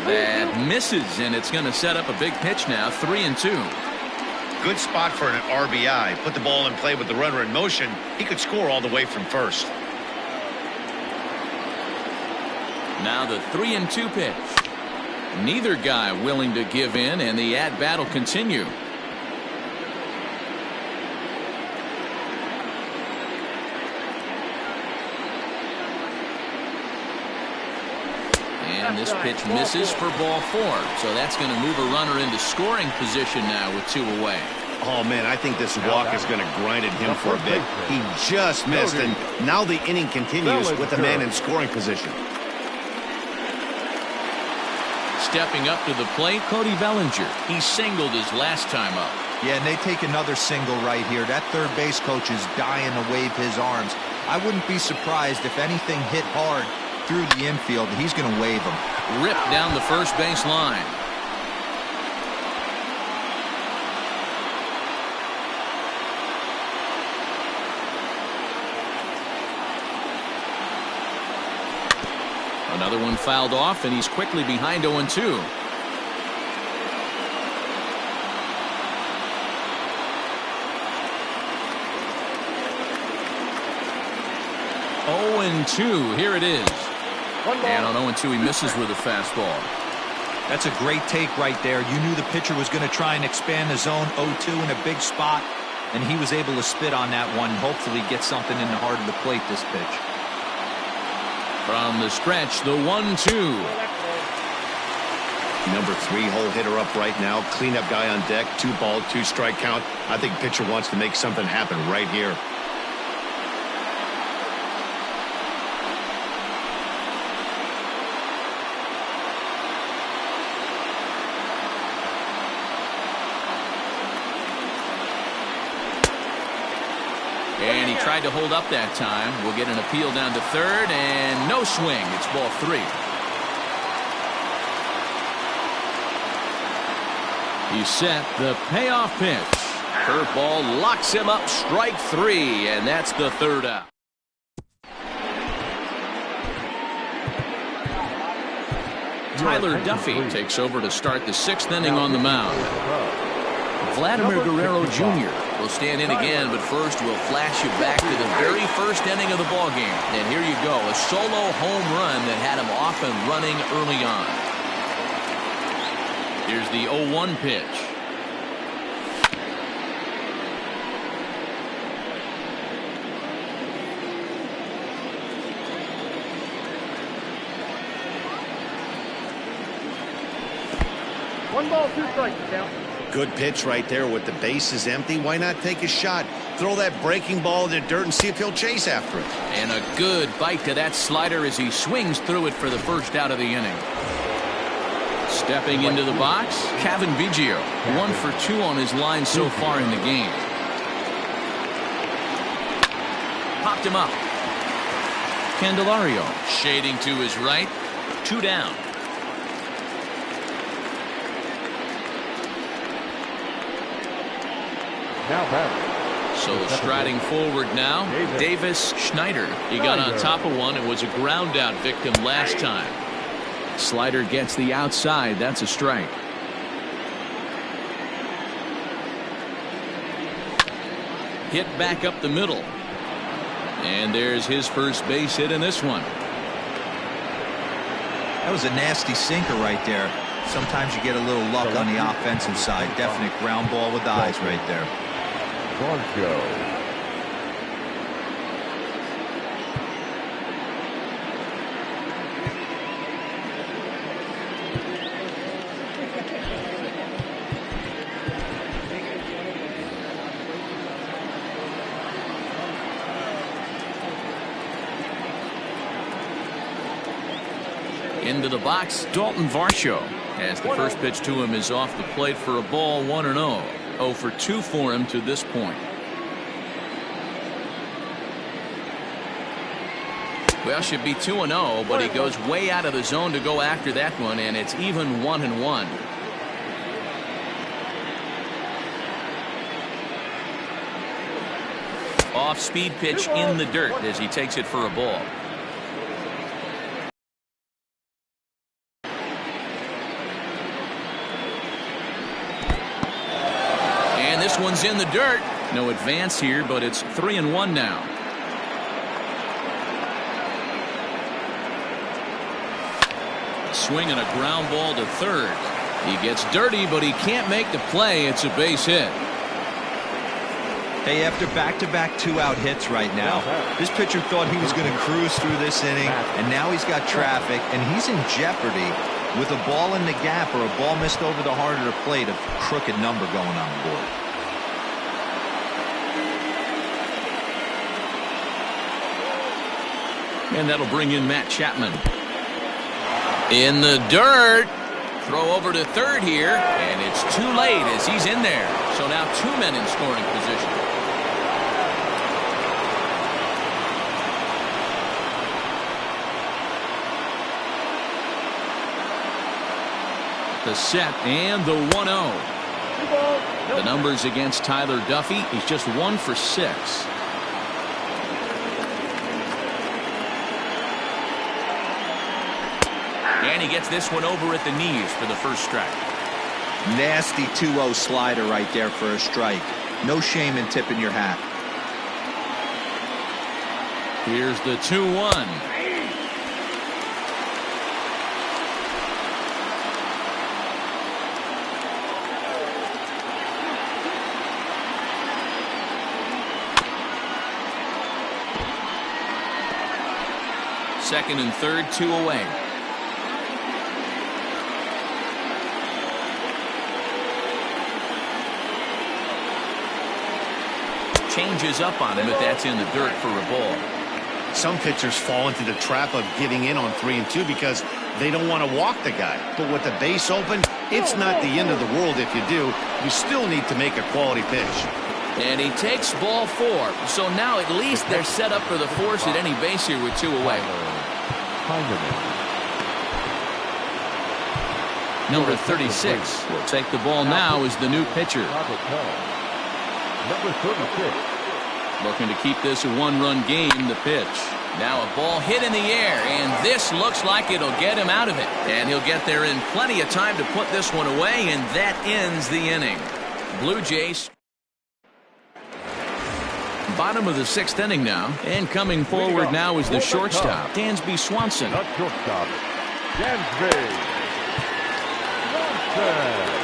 That misses, and it's going to set up a big pitch now. 3-2. Good spot for an RBI. Put the ball in play with the runner in motion. He could score all the way from first. Now the 3-2 pitch. Neither guy willing to give in, and the at-bat will continue. And this pitch misses for ball 4. So that's going to move a runner into scoring position now with 2 away. Oh, man, I think this walk is going to grind at him for a bit. He just missed, and now the inning continues with the man in scoring position. Stepping up to the plate, Cody Bellinger. He singled his last time up. Yeah, and they take another single right here. That third base coach is dying to wave his arms. I wouldn't be surprised if anything hit hard through the infield. He's going to wave them. Ripped down the first base line. Another one fouled off, and he's quickly behind 0-2. Here it is. And on 0-2, he misses with a fastball. That's a great take right there. You knew the pitcher was going to try and expand the zone. 0-2 in a big spot. and he was able to spit on that one, hopefully get something in the heart of the plate this pitch. From the stretch, the 1-2. Number 3 hole hitter up right now. Cleanup guy on deck. 2 ball, 2 strike count. I think pitcher wants to make something happen right here. And he tried to hold up that time. We'll get an appeal down to third, and no swing. It's ball 3. He set the payoff pitch. Curveball locks him up, strike 3, and that's the 3rd out. Tyler Duffy takes over to start the 6th inning on the mound. Vladimir Guerrero Jr. will stand in again, but first we'll flash you back to the very first inning of the ballgame. And here you go, a solo home run that had him off and running early on. Here's the 0-1 pitch. One ball, 2 strikes now. Good pitch right there with the bases empty. Why not take a shot? Throw that breaking ball in the dirt and see if he'll chase after it. And a good bite to that slider as he swings through it for the first out of the inning. Stepping into the box, Kevin Biggio, 1 for 2 on his line so far in the game. Popped him up. Candelario shading to his right. 2 down. So striding forward now, Davis Schneider. He got on top of one. It was a ground out victim last time. Slider gets the outside. That's a strike. Hit back up the middle. And there's his first base hit in this one. That was a nasty sinker right there. Sometimes you get a little luck on the offensive side. Definite ground ball with the eyes right there. Into the box, Dalton Varsho, as the first pitch to him is off the plate for a ball, 1-0. 0 for 2 for him to this point. Well, should be 2-0, but he goes way out of the zone to go after that one, and it's even 1-1. Off-speed pitch in the dirt as he takes it for a ball. This one's in the dirt. No advance here, but it's 3-1 now. Swing and a ground ball to third. He gets dirty, but he can't make the play. It's a base hit. Hey, after back-to-back 2-out hits right now, this pitcher thought he was going to cruise through this inning, and now he's got traffic, and he's in jeopardy with a ball in the gap or a ball missed over the heart of the plate, a crooked number going on the board. And that'll bring in Matt Chapman. In the dirt. Throw over to third here, and it's too late as he's in there. So now 2 men in scoring position. The set and the 1-0. The numbers against Tyler Duffy. He's just 1 for 6. And he gets this one over at the knees for the first strike. Nasty 2-0 slider right there for a strike. No shame in tipping your hat. Here's the 2-1. second and third, 2 away. Changes up on him, but that's in the dirt for a ball. Some pitchers fall into the trap of giving in on 3 and 2 because they don't want to walk the guy. But with the base open, it's not the end of the world if you do. You still need to make a quality pitch. And he takes ball 4. So now at least they're set up for the force at any base here with 2 away. Number 36 will take the ball now as the new pitcher. Number 36. Looking to keep this a 1-run game, the pitch. Now a ball hit in the air, and this looks like it'll get him out of it. And he'll get there in plenty of time to put this one away, and that ends the inning. Blue Jays. Bottom of the 6th inning now, and coming forward now is the shortstop, Dansby Swanson. Not shortstop, Dansby Swanson.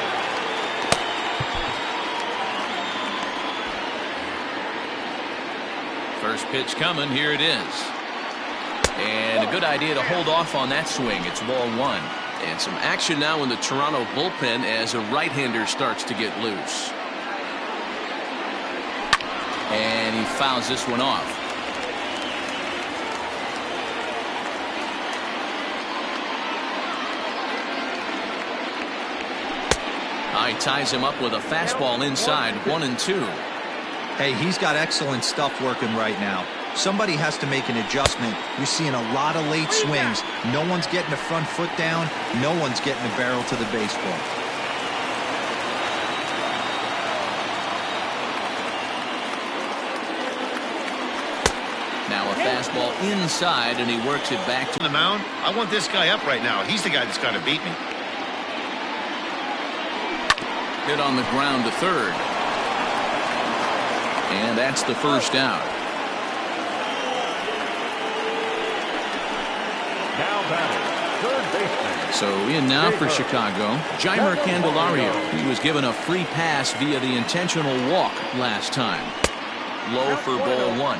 First pitch coming, here it is. And a good idea to hold off on that swing. It's ball 1. And some action now in the Toronto bullpen as a right-hander starts to get loose. And he fouls this one off. He ties him up with a fastball inside, 1-2. Hey, he's got excellent stuff working right now. Somebody has to make an adjustment. You're seeing a lot of late swings. No one's getting the front foot down. No one's getting the barrel to the baseball. Now a fastball inside, and he works it back to the mound. I want this guy up right now. He's the guy that's got to beat me. Hit on the ground to third. And that's the first out. Now batting, third baseman. So in now for Chicago, Jeimer Candelario. He was given a free pass via the intentional walk last time. Low for ball 1.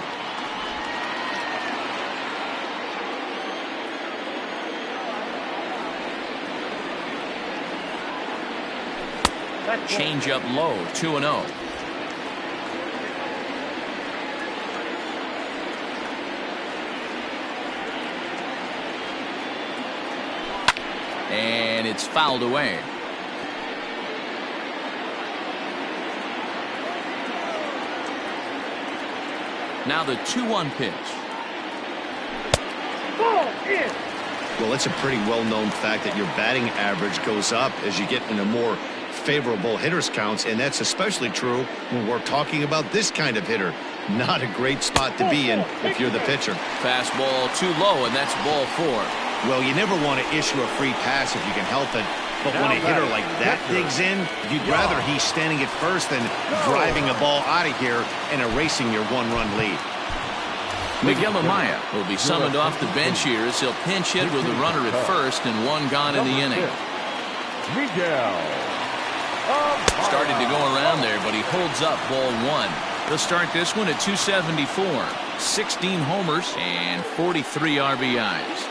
Change up low, 2-0. And it's fouled away. Now the 2-1 pitch. Well, it's a pretty well-known fact that your batting average goes up as you get into more favorable hitters counts, and that's especially true when we're talking about this kind of hitter. Not a great spot to be in if you're the pitcher. Fastball too low, and that's ball 4. Well, you never want to issue a free pass if you can help it, but when a hitter like that digs in, you'd rather he's standing at first than driving a ball out of here and erasing your 1-run lead. Miguel Amaya will be summoned off the bench here as he'll pinch hit with a runner at first and 1 gone in the inning. Started to go around there, but he holds up ball 1. They'll start this one at 274. 16 homers and 43 RBIs.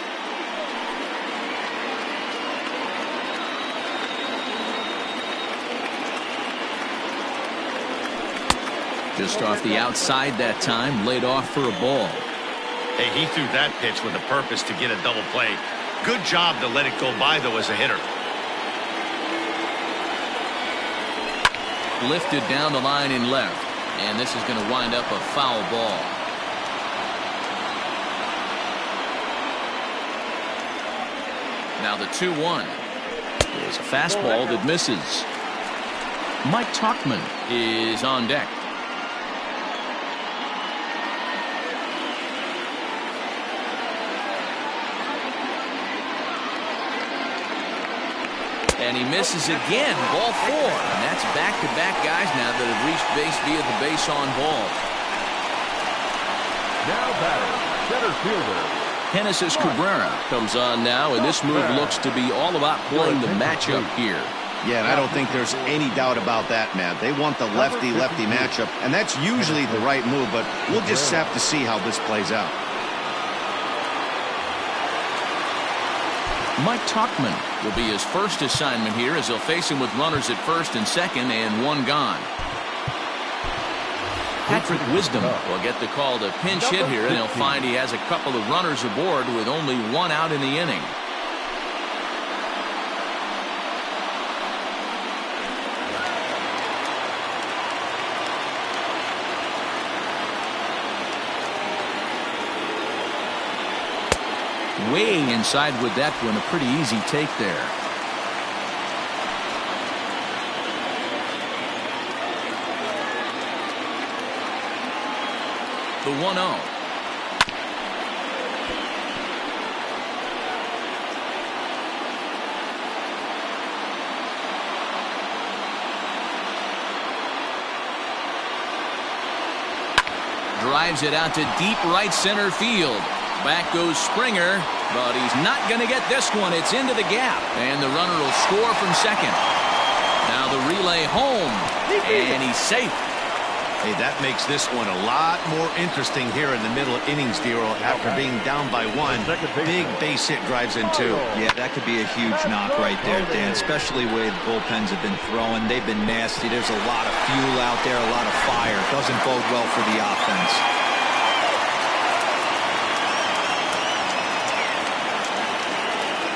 Just off the outside that time, laid off for a ball. Hey, he threw that pitch with a purpose to get a double play. Good job to let it go by, though, as a hitter. Lifted down the line in left, and this is going to wind up a foul ball. Now the 2-1 is a fastball that misses. Mike Tauchman is on deck. And he misses again, ball 4. And that's back-to-back guys now that have reached base via the base on balls. Now batting, center fielder Genesis Cabrera comes on now, and this move looks to be all about playing the matchup here. Yeah, and I don't think there's any doubt about that, Matt. They want the lefty-lefty matchup, and that's usually the right move, but we'll just have to see how this plays out. Mike Tuchman will be his first assignment here as he'll face him with runners at first and second and one gone. Patrick Wisdom will get the call to pinch hit here, and he'll find he has a couple of runners aboard with only one out in the inning. Way inside with that one, a pretty easy take there. The 1-0. Drives it out to deep right center field. Back goes Springer, but he's not going to get this one. It's into the gap, and the runner will score from second. Now the relay home, and he's safe. Hey, that makes this one a lot more interesting here in the middle innings, Dero. After being down by one, big base hit drives in two. Yeah, that could be a huge knock right there, Dan, especially the way the bullpens have been throwing. They've been nasty. There's a lot of fuel out there, a lot of fire. Doesn't bode well for the offense.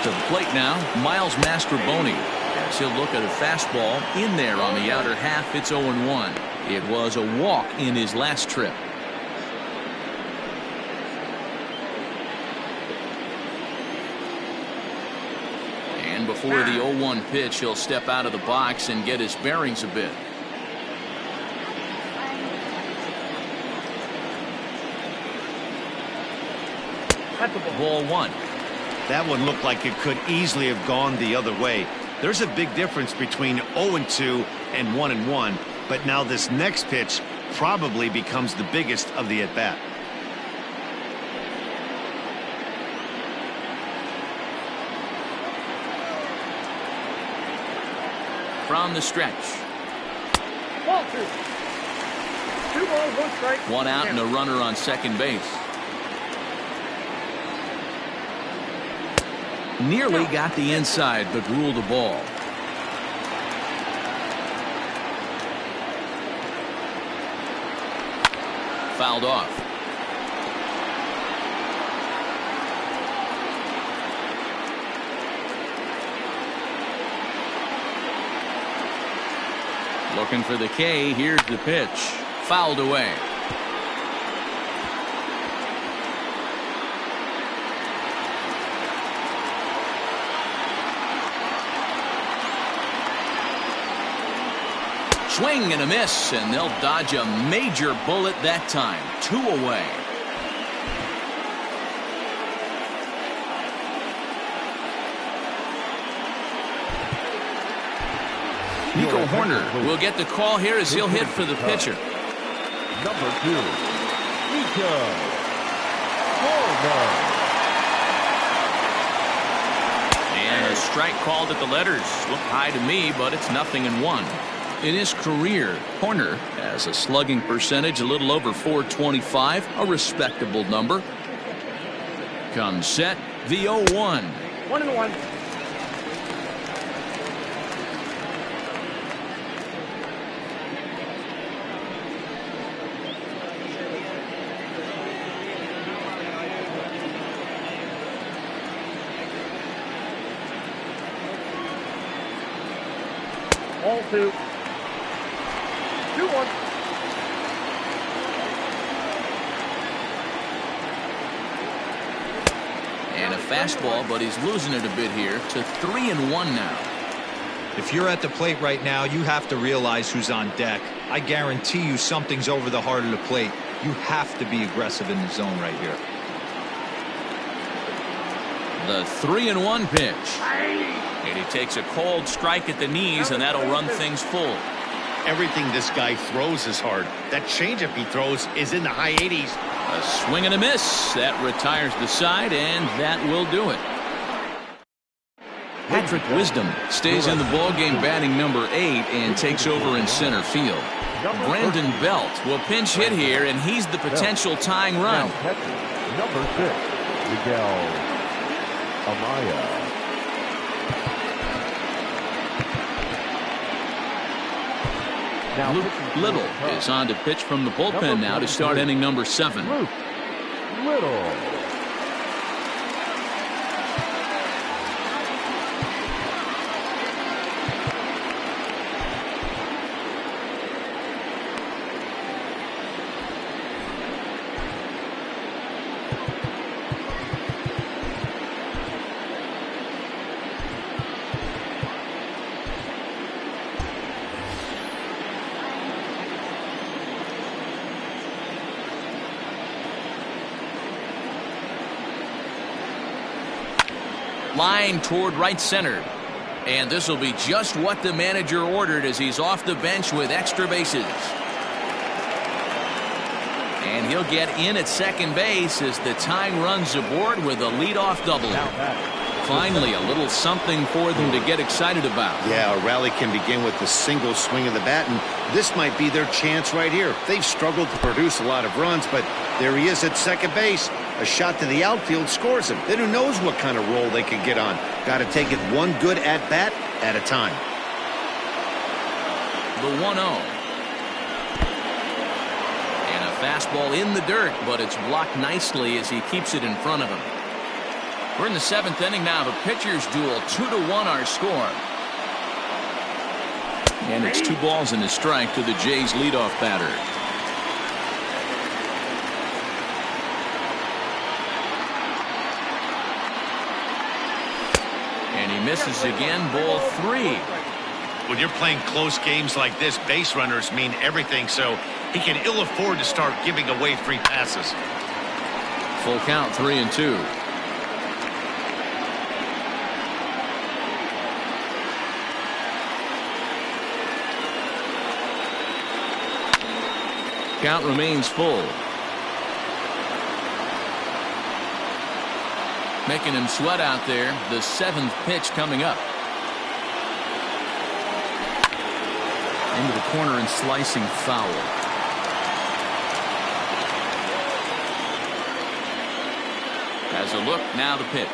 To the plate now, Miles Mastrobuoni. As he'll look at a fastball in there on the outer half. It's 0-1. It was a walk in his last trip. And before the 0-1 pitch, he'll step out of the box and get his bearings a bit. Ball one. That one looked like it could easily have gone the other way. There's a big difference between 0-2 and 1-1, but now this next pitch probably becomes the biggest of the at-bat. From the stretch. Ball two. 2 balls, 1 strike. One out and a runner on second base. Nearly got the inside, but ruled the ball. Fouled off. Looking for the K. Here's the pitch. Fouled away. Swing and a miss, and they'll dodge a major bullet that time. 2 away. Nico Horner will get the call here as he'll hit for the pitcher. Number 2, Nico Horner. And a strike called at the letters. Looked high to me, but it's 0-1. In his career, Horner has a slugging percentage a little over .425, a respectable number. Comes set, the 0-1. 1-1. Ball two. 2-1. And a fastball, but he's losing it a bit here to 3-1 now. If you're at the plate right now, you have to realize who's on deck. I guarantee you something's over the heart of the plate. You have to be aggressive in the zone right here. The 3-1 pitch. And he takes a cold strike at the knees, and that'll run things full. Everything this guy throws is hard. That changeup he throws is in the high 80s. A swing and a miss. That retires the side, and that will do it. Patrick Wisdom stays in the ballgame batting number 8 and takes over in center field. Brandon Belt will pinch hit here, and he's the potential tying run. Number 6, Miguel Amaya. Luke Little is on to pitch from the bullpen now to start inning number 7. Luke Little. Line toward right center. And this will be just what the manager ordered as he's off the bench with extra bases. And he'll get in at second base as the tying runs aboard with a leadoff double. Finally, a little something for them to get excited about. Yeah, a rally can begin with the single swing of the bat, and this might be their chance right here. They've struggled to produce a lot of runs, but there he is at second base. A shot to the outfield scores him. Then who knows what kind of role they could get on. Got to take it one good at-bat at a time. The 1-0. And a fastball in the dirt, but it's blocked nicely as he keeps it in front of him. We're in the 7th inning now. The pitchers duel. 2-1 our score. And it's 2 balls and a strike to the Jays leadoff batter. And he misses again. Ball 3. When you're playing close games like this, base runners mean everything, so he can ill afford to start giving away free passes. Full count, 3-2. Count remains full. Making him sweat out there. The 7th pitch coming up. Into the corner and slicing foul. Has a look, now the pitch.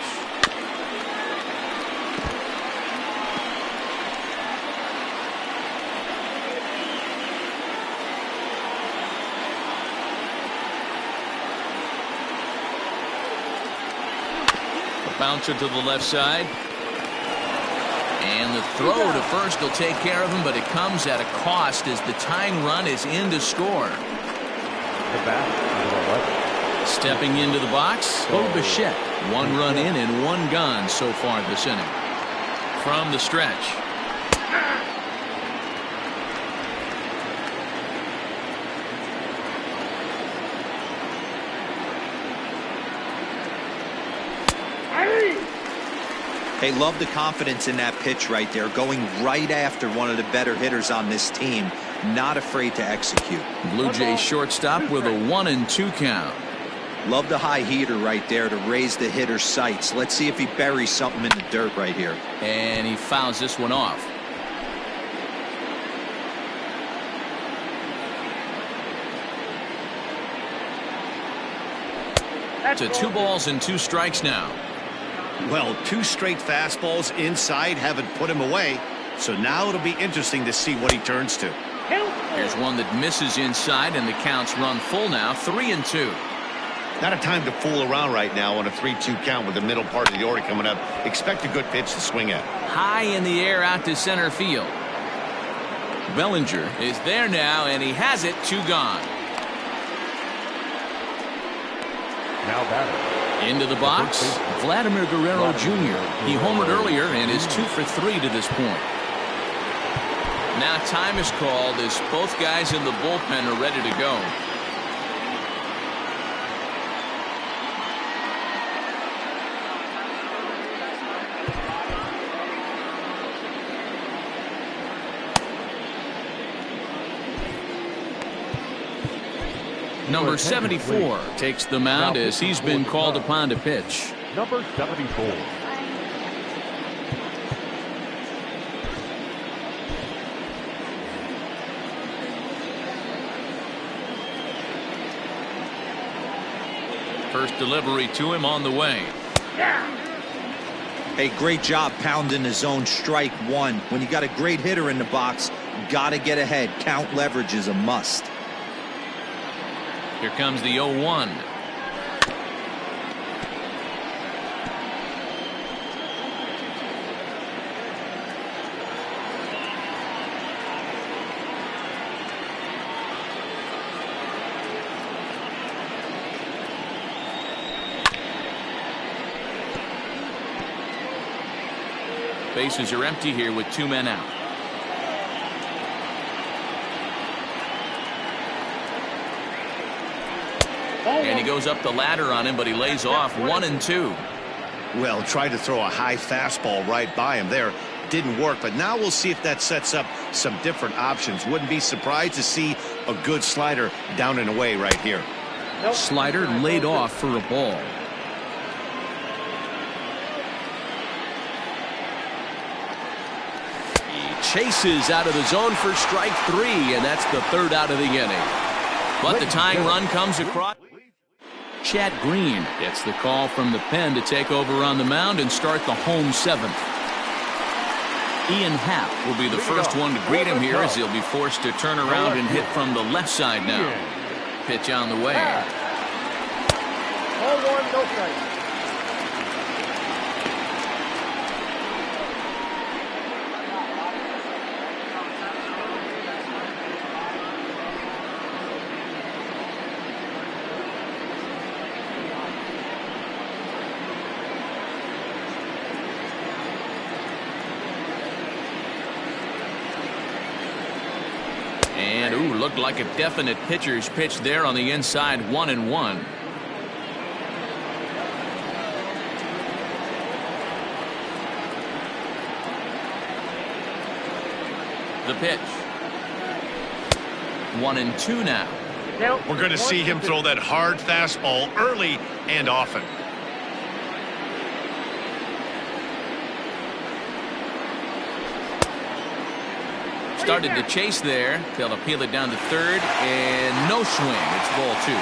Bouncer to the left side. And the throw to first will take care of him, but it comes at a cost as the tying run is in to score. Stepping into the box, Bassitt. 1 run in and 1 gone so far this inning. From the stretch. Hey, love the confidence in that pitch right there, going right after one of the better hitters on this team, not afraid to execute. Blue Jays shortstop with a 1-2 count. Love the high heater right there to raise the hitter's sights. Let's see if he buries something in the dirt right here. And he fouls this one off. To 2 balls and 2 strikes now. Well, 2 straight fastballs inside haven't put him away, so now it'll be interesting to see what he turns to. Here's one that misses inside, and the count's run full now. 3-2. Not a time to fool around right now on a 3-2 count with the middle part of the order coming up. Expect a good pitch to swing at. High in the air out to center field. Bellinger is there now, and he has it. 2 gone. Now batter. Into the box, Vladimir Guerrero Jr. He homered earlier and is 2 for 3 to this point. Now time is called as both guys in the bullpen are ready to go. Number 74 takes the mound as he's been called upon to pitch. Number 74. First delivery to him on the way. Hey, great job pounding the zone. Strike 1. When you got a great hitter in the box, Got to get ahead. Count leverage is a must. Here comes the 0-1. Bases are empty here with 2 men out. And he goes up the ladder on him, but he lays off 1-2. Well, tried to throw a high fastball right by him there. Didn't work, but now we'll see if that sets up some different options. Wouldn't be surprised to see a good slider down and away right here. Slider laid off for a ball. Chases out of the zone for strike 3, and that's the 3rd out of the inning. But the tying run comes across. Chad Green gets the call from the pen to take over on the mound and start the home 7th. Ian Happ will be the first one to greet him here as he'll be forced to turn around and hit from the left side now. Pitch on the way. 0-1, no strike. And, ooh, looked like a definite pitcher's pitch there on the inside, 1-1. The pitch. 1-2 now. We're going to see him throw that hard fastball early and often. Started to chase there. They'll appeal it down to 3rd, and no swing. It's ball 2.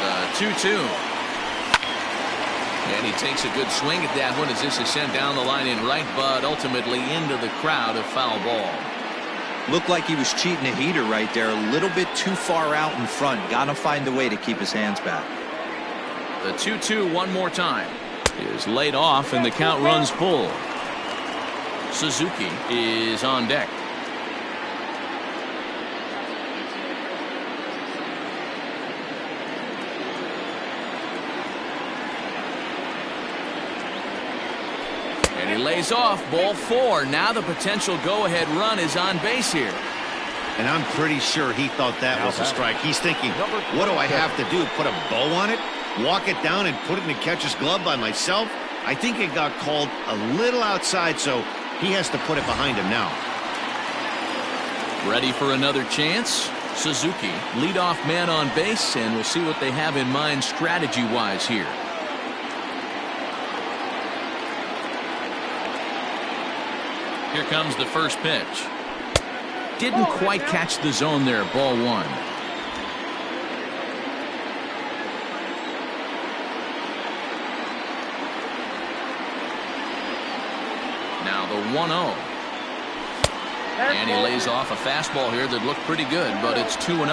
The 2-2. And he takes a good swing at that one as this is sent down the line in right, but ultimately into the crowd, a foul ball. Looked like he was cheating a heater right there. A little bit too far out in front. Got to find a way to keep his hands back. The 2-2 one more time. Is laid off and the count runs full. Suzuki is on deck. And he lays off, ball 4. Now the potential go-ahead run is on base here. And I'm pretty sure he thought that was a strike. He's thinking, what do I have to do? Put a bow on it? Walk it down and put it in the catcher's glove by myself? I think it got called a little outside, so he has to put it behind him now. Ready for another chance? Suzuki, leadoff man on base, and we'll see what they have in mind strategy-wise here. Here comes the first pitch. Didn't quite catch the zone there, ball 1. Now the 1-0. And he lays off a fastball here that looked pretty good, but it's 2-0.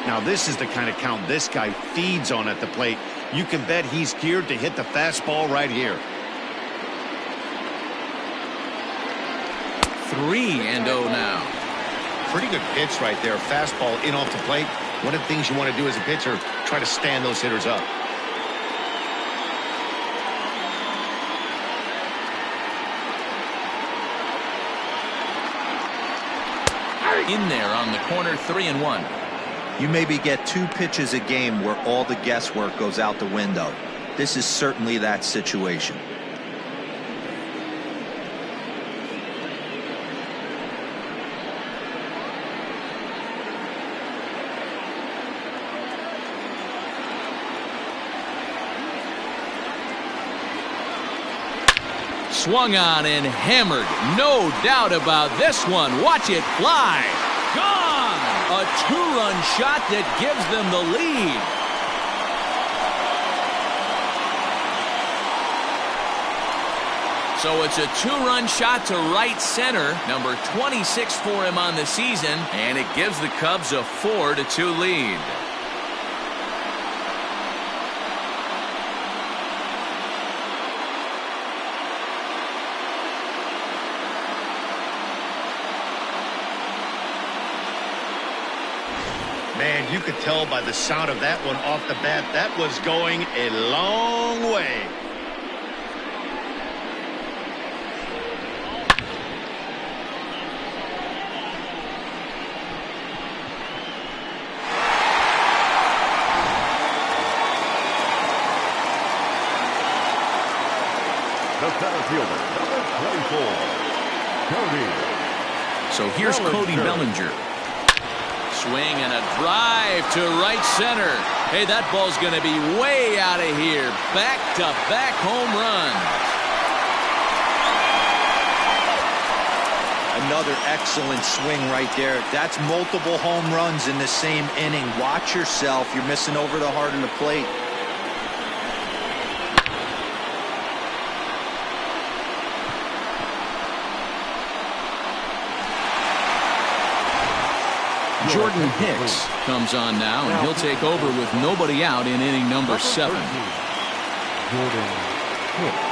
Now this is the kind of count this guy feeds on at the plate. You can bet he's geared to hit the fastball right here. 3-0 now. Pretty good pitch right there. Fastball in off the plate. One of the things you want to do as a pitcher, try to stand those hitters up. In there on the corner, 3-1. You maybe get 2 pitches a game where all the guesswork goes out the window. This is certainly that situation. Swung on and hammered. No doubt about this one. Watch it fly. Gone! A 2-run shot that gives them the lead. So it's a 2-run shot to right center, number 26 for him on the season, and it gives the Cubs a 4-2 lead. Man, you could tell by the sound of that one off the bat, that was going a long way. The center fielder, number 24, Cody. So here's Cody Bellinger. Swing and a drive to right center. Hey, that ball's going to be way out of here. Back-to-back home runs. Another excellent swing right there. That's multiple home runs in the same inning. Watch yourself. You're missing over the heart of the plate. Jordan Hicks comes on now, and he'll take over with nobody out in inning number 7. Jordan Hicks.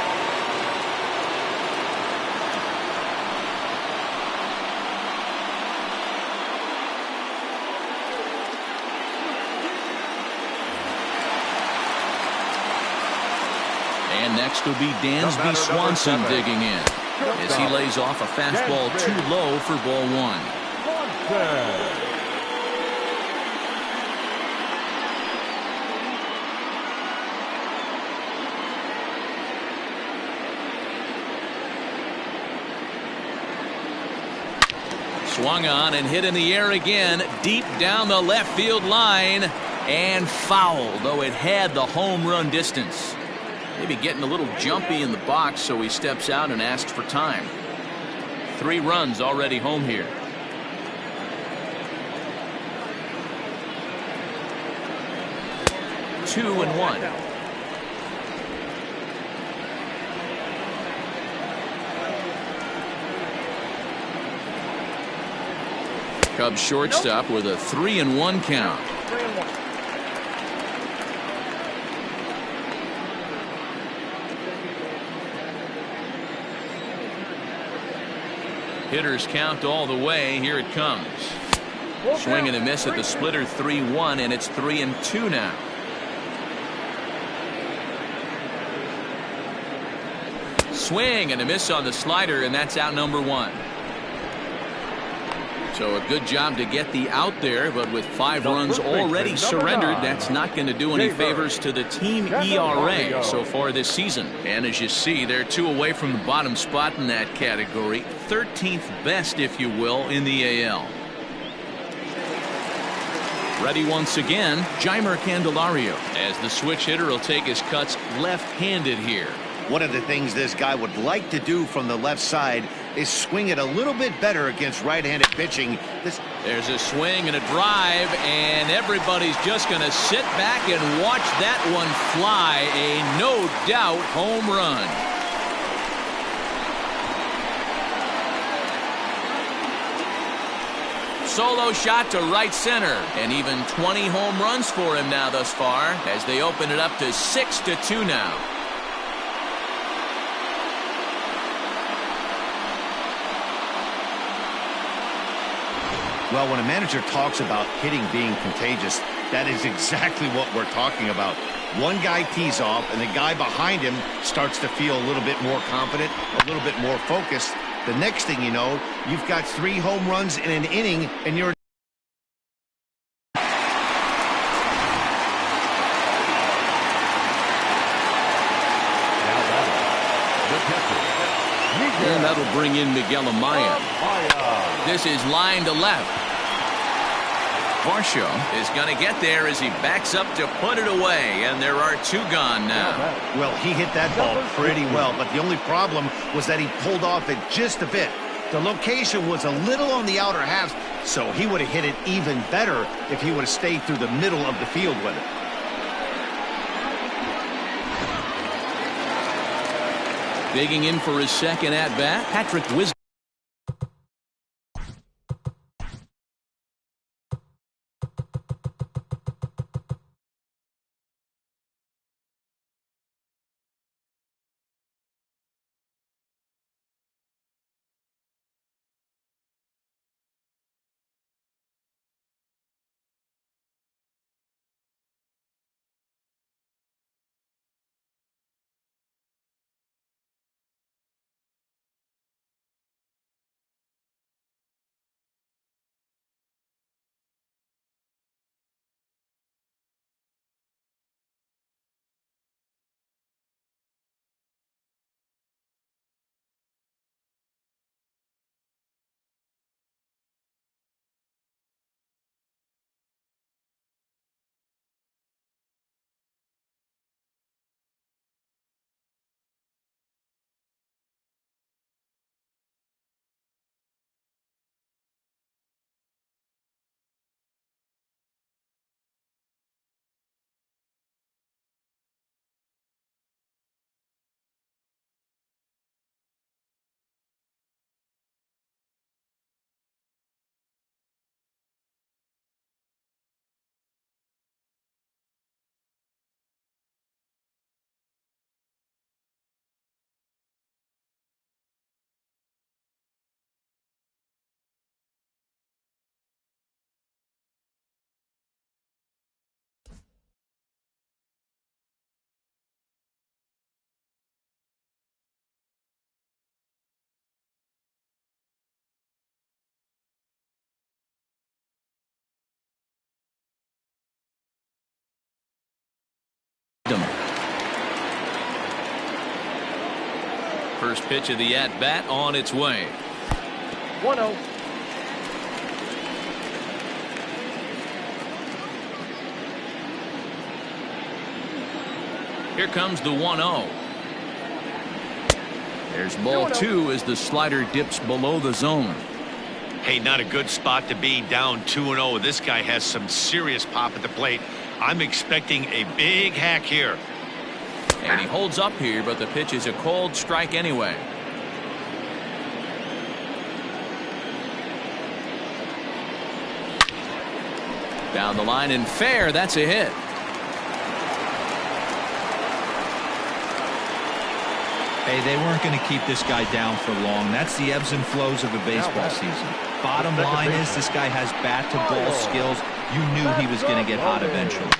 And next will be Dansby Swanson digging in as he lays off a fastball too low for ball 1. Swung on and hit in the air again, deep down the left field line, and foul, though it had the home run distance. Maybe getting a little jumpy in the box, so he steps out and asks for time. 3 runs already home here. Two and one. Cubs shortstop with a 3-1 count. 3-1. Hitters count all the way. Here it comes. Swing and a miss at the splitter. 3-1, and it's 3-2 now. Swing and a miss on the slider, and that's out number 1. So a good job to get the out there, but with 5 runs already surrendered, that's not going to do any favors to the team ERA so far this season. And as you see, they're 2 away from the bottom spot in that category. 13th best, if you will, in the AL. Ready once again, Jeimer Candelario, as the switch hitter will take his cuts left-handed here. One of the things this guy would like to do from the left side is swing it a little bit better against right-handed pitching. There's a swing and a drive, and everybody's just going to sit back and watch that one fly. A no-doubt home run. Solo shot to right center, and even 20 home runs for him now thus far, as they open it up to 6-2 now. Well, when a manager talks about hitting being contagious, that is exactly what we're talking about. One guy tees off, and the guy behind him starts to feel a little bit more confident, a little bit more focused. The next thing you know, you've got 3 home runs in an inning, and you're... And that'll bring in Miguel Amaya. This is line to left. Varsho is going to get there as he backs up to put it away, and there are 2 gone now. Well, he hit that ball pretty well, but the only problem was that he pulled off it just a bit. The location was a little on the outer half, so he would have hit it even better if he would have stayed through the middle of the field with it. Digging in for his second at-bat, Patrick Wesneski. First pitch of the at-bat on its way. 1-0. Here comes the 1-0. There's ball 2 as the slider dips below the zone. Hey, not a good spot to be, down 2-0. This guy has some serious pop at the plate. I'm expecting a big hack here. And he holds up here, but the pitch is a cold strike anyway. Down the line and fair. That's a hit. Hey, they weren't going to keep this guy down for long. That's the ebbs and flows of a baseball season. Bottom line is this guy has bat-to-ball skills. You knew he was going to get hot eventually.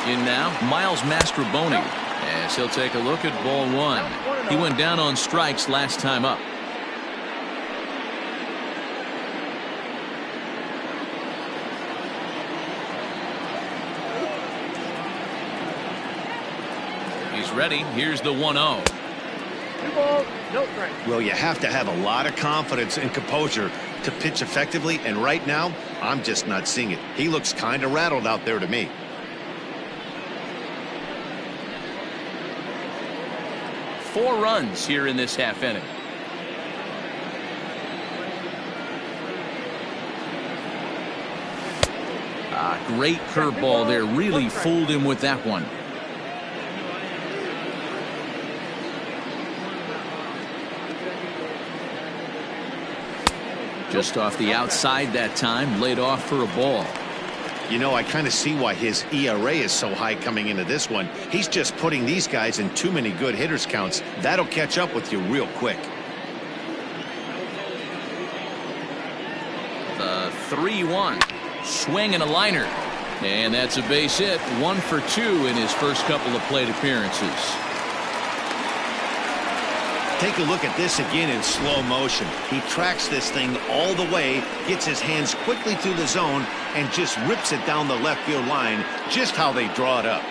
In now, Miles Mastrobuoni, as he'll take a look at ball 1. He went down on strikes last time up. He's ready. Here's the 1-0. 2 balls, no strikes. Well, you have to have a lot of confidence and composure to pitch effectively, and right now, I'm just not seeing it. He looks kind of rattled out there to me. Four runs here in this half inning. Great curveball there. Really fooled him with that one. Just off the outside that time, laid off for a ball. You know, I kind of see why his ERA is so high coming into this one. He's just putting these guys in too many good hitters counts. That'll catch up with you real quick. The 3-1. Swing and a liner. And that's a base hit. 1 for 2 in his first couple of plate appearances. Take a look at this again in slow motion. He tracks this thing all the way, gets his hands quickly through the zone, and just rips it down the left field line, just how they draw it up.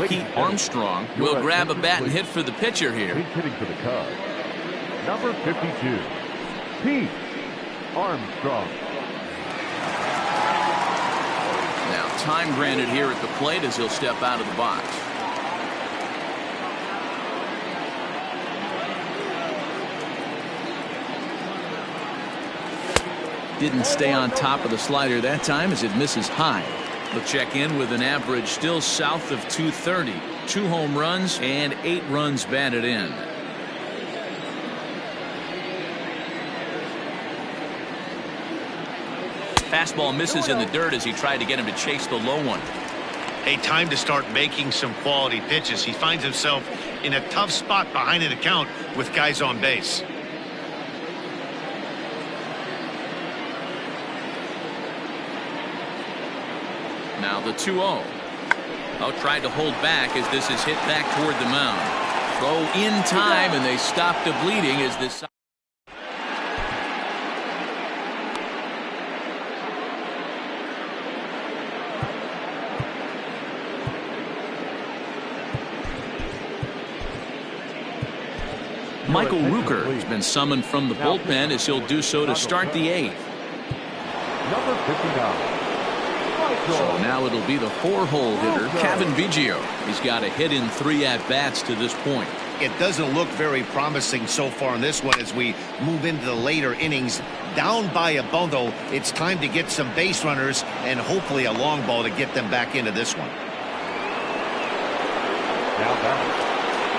Pete Armstrong will grab a bat and hit for the pitcher here. He's hitting for the Cubs. Number 52, Pete Armstrong. Now time granted here at the plate as he'll step out of the box. Didn't stay on top of the slider that time as it misses high. He'll check in with an average still south of 230. 2 home runs and 8 runs batted in. Fastball misses in the dirt as he tried to get him to chase the low one. Hey, time to start making some quality pitches. He finds himself in a tough spot behind an account with guys on base. Now the 2-0. Oh, tried to hold back as this is hit back toward the mound. Throw in time, and they stop the bleeding as this. Michael Rooker has been summoned from the bullpen as he'll do so to start the 8th. Number 59. So now it'll be the 4-hole hitter, Kevin Biggio. He's got a hit in 3 at-bats to this point. It doesn't look very promising so far in this one as we move into the later innings. Down by a bundle, it's time to get some base runners and hopefully a long ball to get them back into this one. Now back,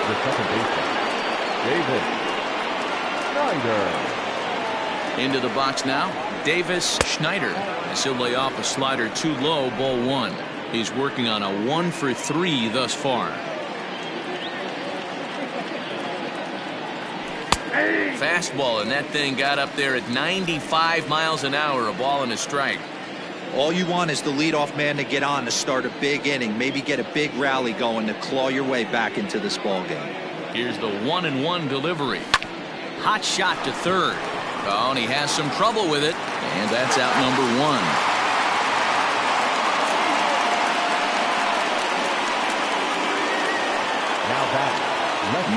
the second baseman, Davis Schneider. Into the box now, Davis Schneider. As he'll lay off a slider too low, ball 1. He's working on a 1-for-3 thus far. Fastball, and that thing got up there at 95 miles an hour, a ball and a strike. All you want is the leadoff man to get on to start a big inning, maybe get a big rally going to claw your way back into this ball game. Here's the 1-1 delivery. Hot shot to third. Oh, and he has some trouble with it, and that's out number 1.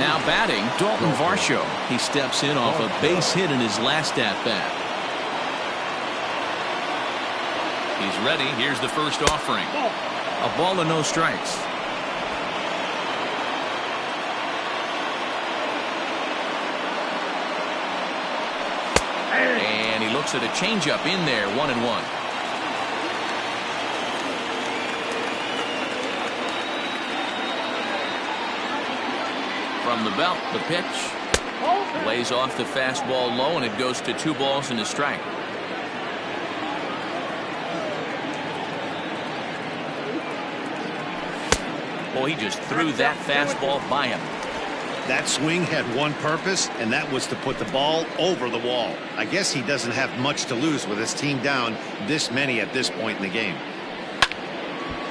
Now batting, Dalton Varsho. He steps in off a base hit in his last at-bat. He's ready. Here's the first offering. A ball and no strikes. And he looks at a changeup in there, 1-1. From the belt, the pitch. Lays off the fastball low, and it goes to 2 balls and a strike. Boy, he just threw that fastball by him. That swing had one purpose, and that was to put the ball over the wall. I guess he doesn't have much to lose with his team down this many at this point in the game.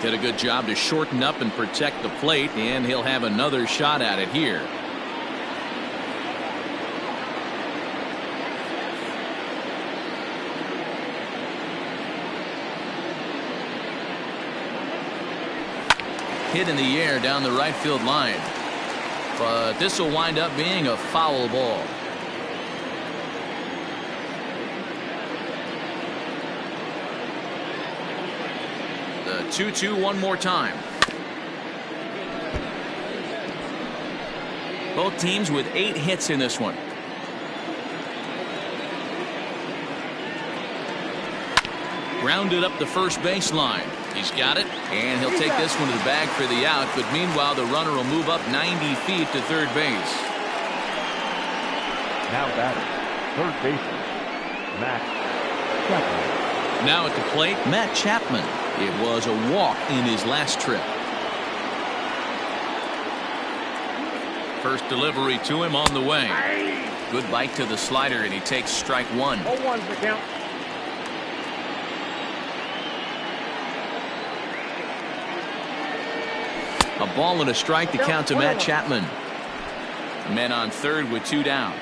Did a good job to shorten up and protect the plate, and he'll have another shot at it here. Hit in the air down the right field line. But this will wind up being a foul ball. The 2-2 one more time. Both teams with 8 hits in this one. Grounded up the first baseline. He's got it, and he'll take this one to the bag for the out, but meanwhile the runner will move up 90 feet to third base. Now batting, third baseman, Matt Chapman. Now at the plate, Matt Chapman. It was a walk in his last trip. First delivery to him on the way. Good bite to the slider, and he takes strike 1. 0-1's the count. A ball and a strike to count to Matt Chapman. Men on third with 2 down.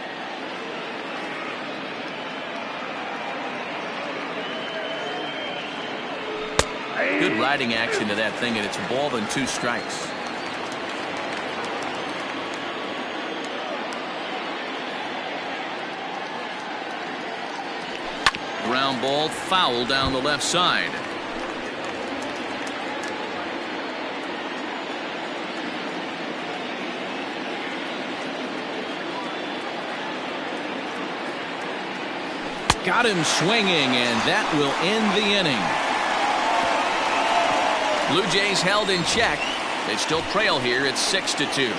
Good riding action to that thing, and it's a ball and 2 strikes. ground ball, foul down the left side. Got him swinging, and that will end the inning. Blue Jays held in check. They still trail here. It's 6-2.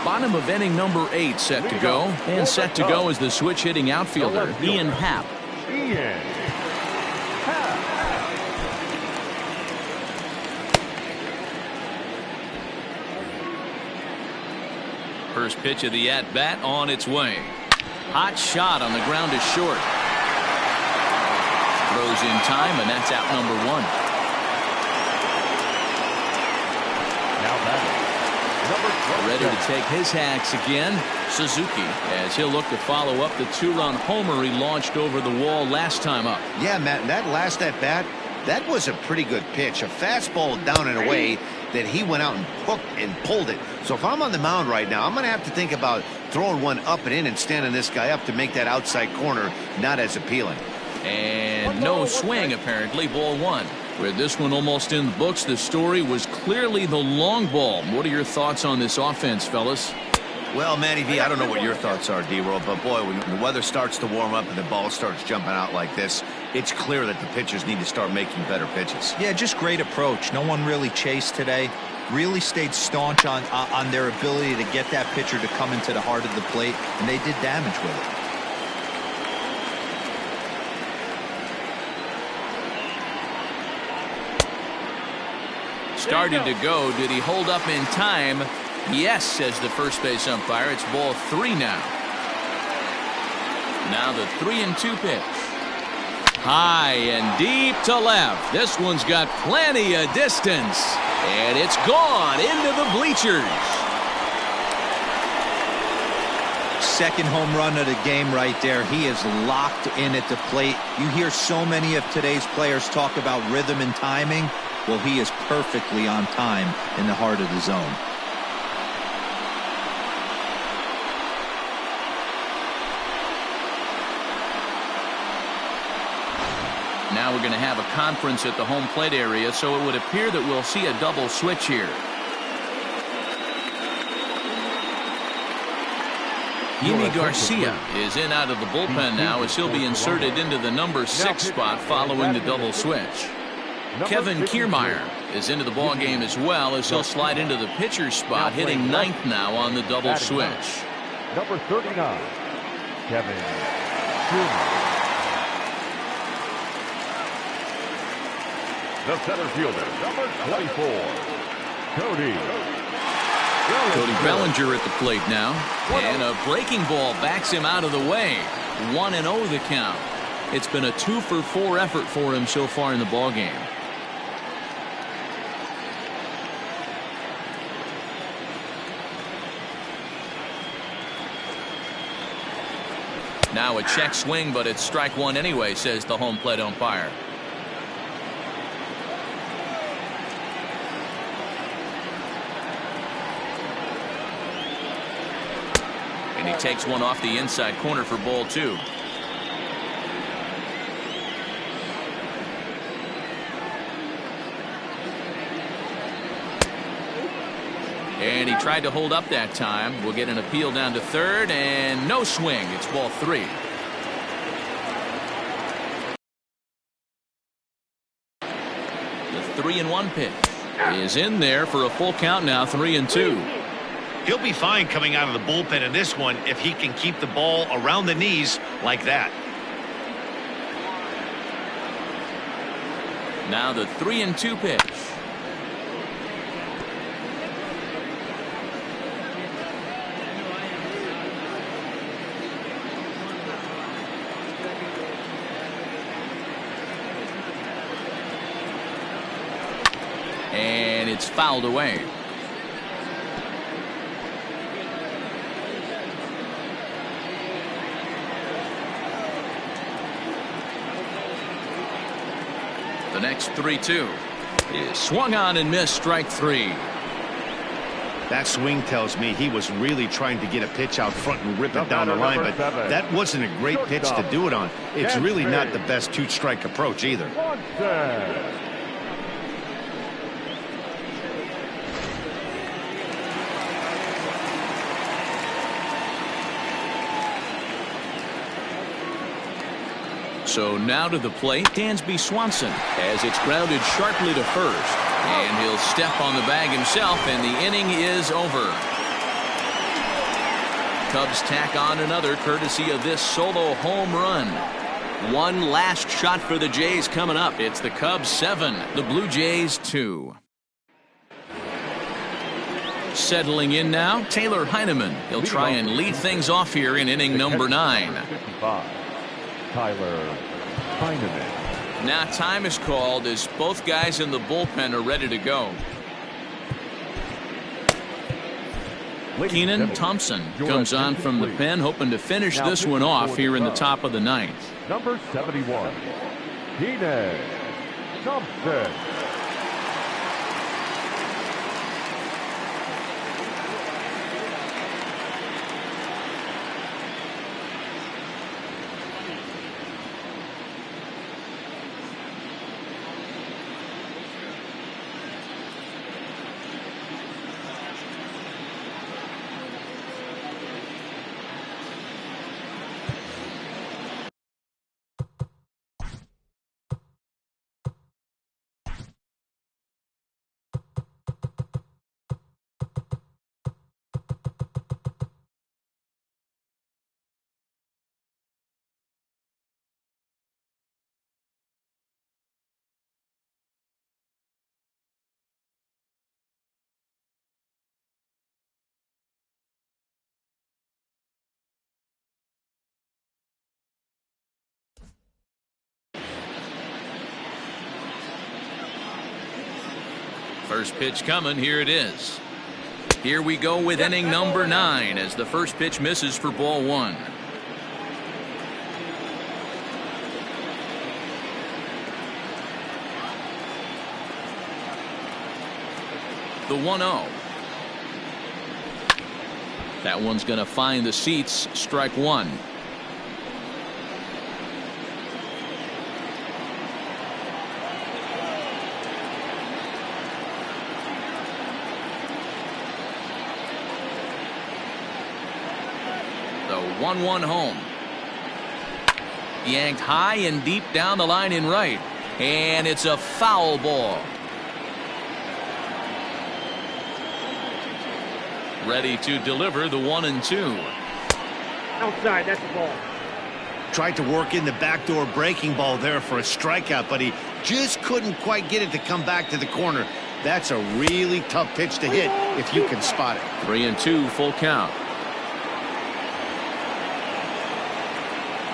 Bottom of inning number 8 set to go. And set to go is the switch hitting outfielder, Ian Happ. First pitch of the at-bat on its way. Hot shot on the ground is short. Throws in time, and that's out number 1. Now batting, number 12. Ready to take his hacks again, Suzuki, as he'll look to follow up the 2-run homer he launched over the wall last time up. Yeah, Matt, that last at-bat, that was a pretty good pitch. A fastball down and away that he went out and hooked and pulled it. So if I'm on the mound right now, I'm going to have to think about throwing one up and in and standing this guy up to make that outside corner not as appealing. And no swing, apparently. Ball 1. With this one almost in the books, the story was clearly the long ball. What are your thoughts on this offense, fellas? Well, Matty V, I don't know what your thoughts are, D-Roll, but boy, when the weather starts to warm up and the ball starts jumping out like this, it's clear that the pitchers need to start making better pitches. Yeah, just great approach. No one really chased today. Really stayed staunch on their ability to get that pitcher to come into the heart of the plate, and they did damage with it. Starting to go. Did he hold up in time? Yes, says the first base umpire. It's ball 3 now. Now the 3-2 pitch. High and deep to left. This one's got plenty of distance. And it's gone into the bleachers. Second home run of the game right there. He is locked in at the plate. You hear so many of today's players talk about rhythm and timing. Well, he is perfectly on time in the heart of the zone. Now we're going to have a conference at the home plate area, so it would appear that we'll see a double switch here. Yimi Garcia is in out of the bullpen now, as he'll be inserted into the number 6 spot following the double switch. Kevin Kiermaier is into the ball game as well, as he'll slide into the pitcher's spot, hitting 9th now on the double switch. Number 39, Kevin Kiermaier. The center fielder, number 24, Cody Bellinger at the plate now. And a breaking ball backs him out of the way. 1-0 the count. It's been a 2-for-4 effort for him so far in the ball game. Now a check swing, but it's strike 1 anyway, says the home plate umpire. And he takes one off the inside corner for ball 2. And he tried to hold up that time. We'll get an appeal down to third, and no swing. It's ball 3. The 3-1 pitch is in there for a full count now, 3-2. He'll be fine coming out of the bullpen in this one if he can keep the ball around the knees like that. Now the 3-2 pitch. And it's fouled away. It's 3-2. Is swung on and missed, strike 3. That swing tells me he was really trying to get a pitch out front and rip it down the line, but that wasn't a great pitch to do it on. It's really not the best two-strike approach either. So now to the plate, Dansby Swanson, as it's grounded sharply to first. And he'll step on the bag himself, and the inning is over. Cubs tack on another courtesy of this solo home run. One last shot for the Jays coming up. It's the Cubs 7, the Blue Jays 2. Settling in now, Taylor Heineman. He'll try and lead things off here in inning number 9. Tyler Heineman. Now time is called as both guys in the bullpen are ready to go. Keenan Thompson comes on from the pen, hoping to finish this one off here in the top of the 9th. Number 71, Keenan Thompson. First pitch coming. Here it is. Here we go with inning number 9 as the first pitch misses for ball 1. The 1-0. That one's going to find the seats. Strike 1. The 1-1 home. Yanked high and deep down the line in right. And it's a foul ball. Ready to deliver the 1-2. Outside, that's the ball. Tried to work in the backdoor breaking ball there for a strikeout, but he just couldn't quite get it to come back to the corner. That's a really tough pitch to hit if you can spot it. 3-2, full count.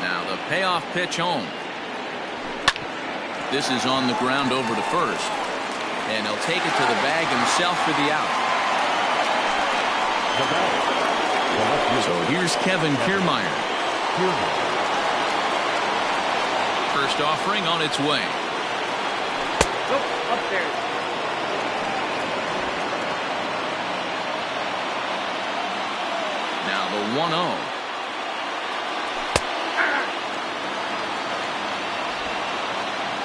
Now the payoff pitch home. This is on the ground over to first. And he'll take it to the bag himself for the out. So here's Kevin Kiermaier. First offering on its way. Nope, upstairs. Now the 1-0.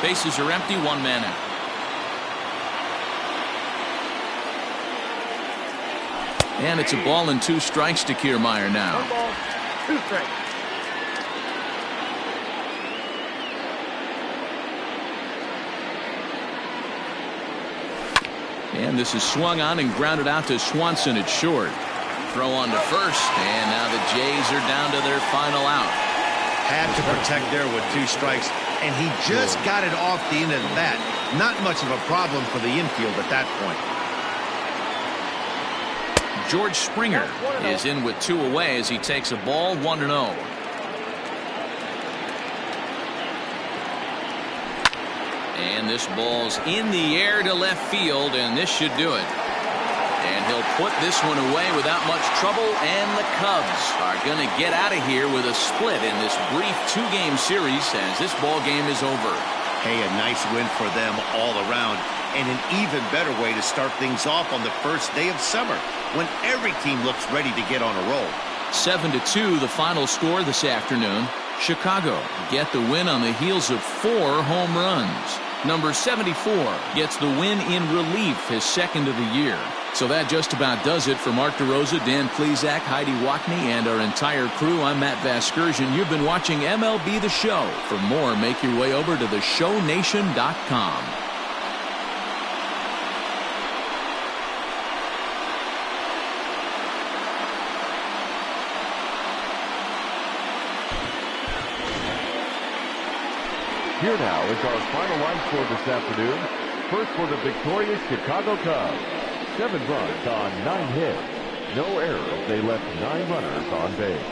Bases are empty, 1 man out. And it's a ball and 2 strikes to Kiermaier now. 1 ball, 2 strikes. And this is swung on and grounded out to Swanson at short. Throw on to first, and now the Jays are down to their final out. Had to protect there with 2 strikes, and he just got it off the end of the bat. Not much of a problem for the infield at that point. George Springer is in with 2 away as he takes a ball, 1-0. And this ball's in the air to left field, and this should do it. And he'll put this one away without much trouble, and the Cubs are going to get out of here with a split in this brief 2-game series as this ball game is over. Hey, a nice win for them all around, and an even better way to start things off on the first day of summer, when every team looks ready to get on a roll. 7-2, the final score this afternoon. Chicago get the win on the heels of 4 home runs. Number 74 gets the win in relief, his second of the year. So that just about does it for Mark DeRosa, Dan Plesac, Heidi Wackney, and our entire crew. I'm Matt Vasgersian. You've been watching MLB The Show. For more, make your way over to theshownation.com. Here now is our final line score this afternoon. First for the victorious Chicago Cubs. 7 runs on 9 hits. No errors. They left 9 runners on base.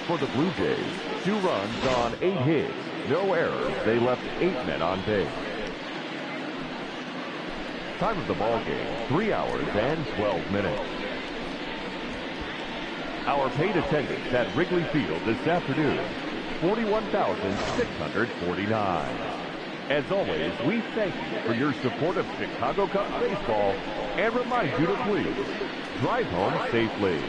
For the Blue Jays, 2 runs on 8 hits. No errors. They left 8 men on base. Time of the ball game, 3 hours and 12 minutes. Our paid attendance at Wrigley Field this afternoon, 41,649. As always, we thank you for your support of Chicago Cubs baseball and remind you to please drive home safely.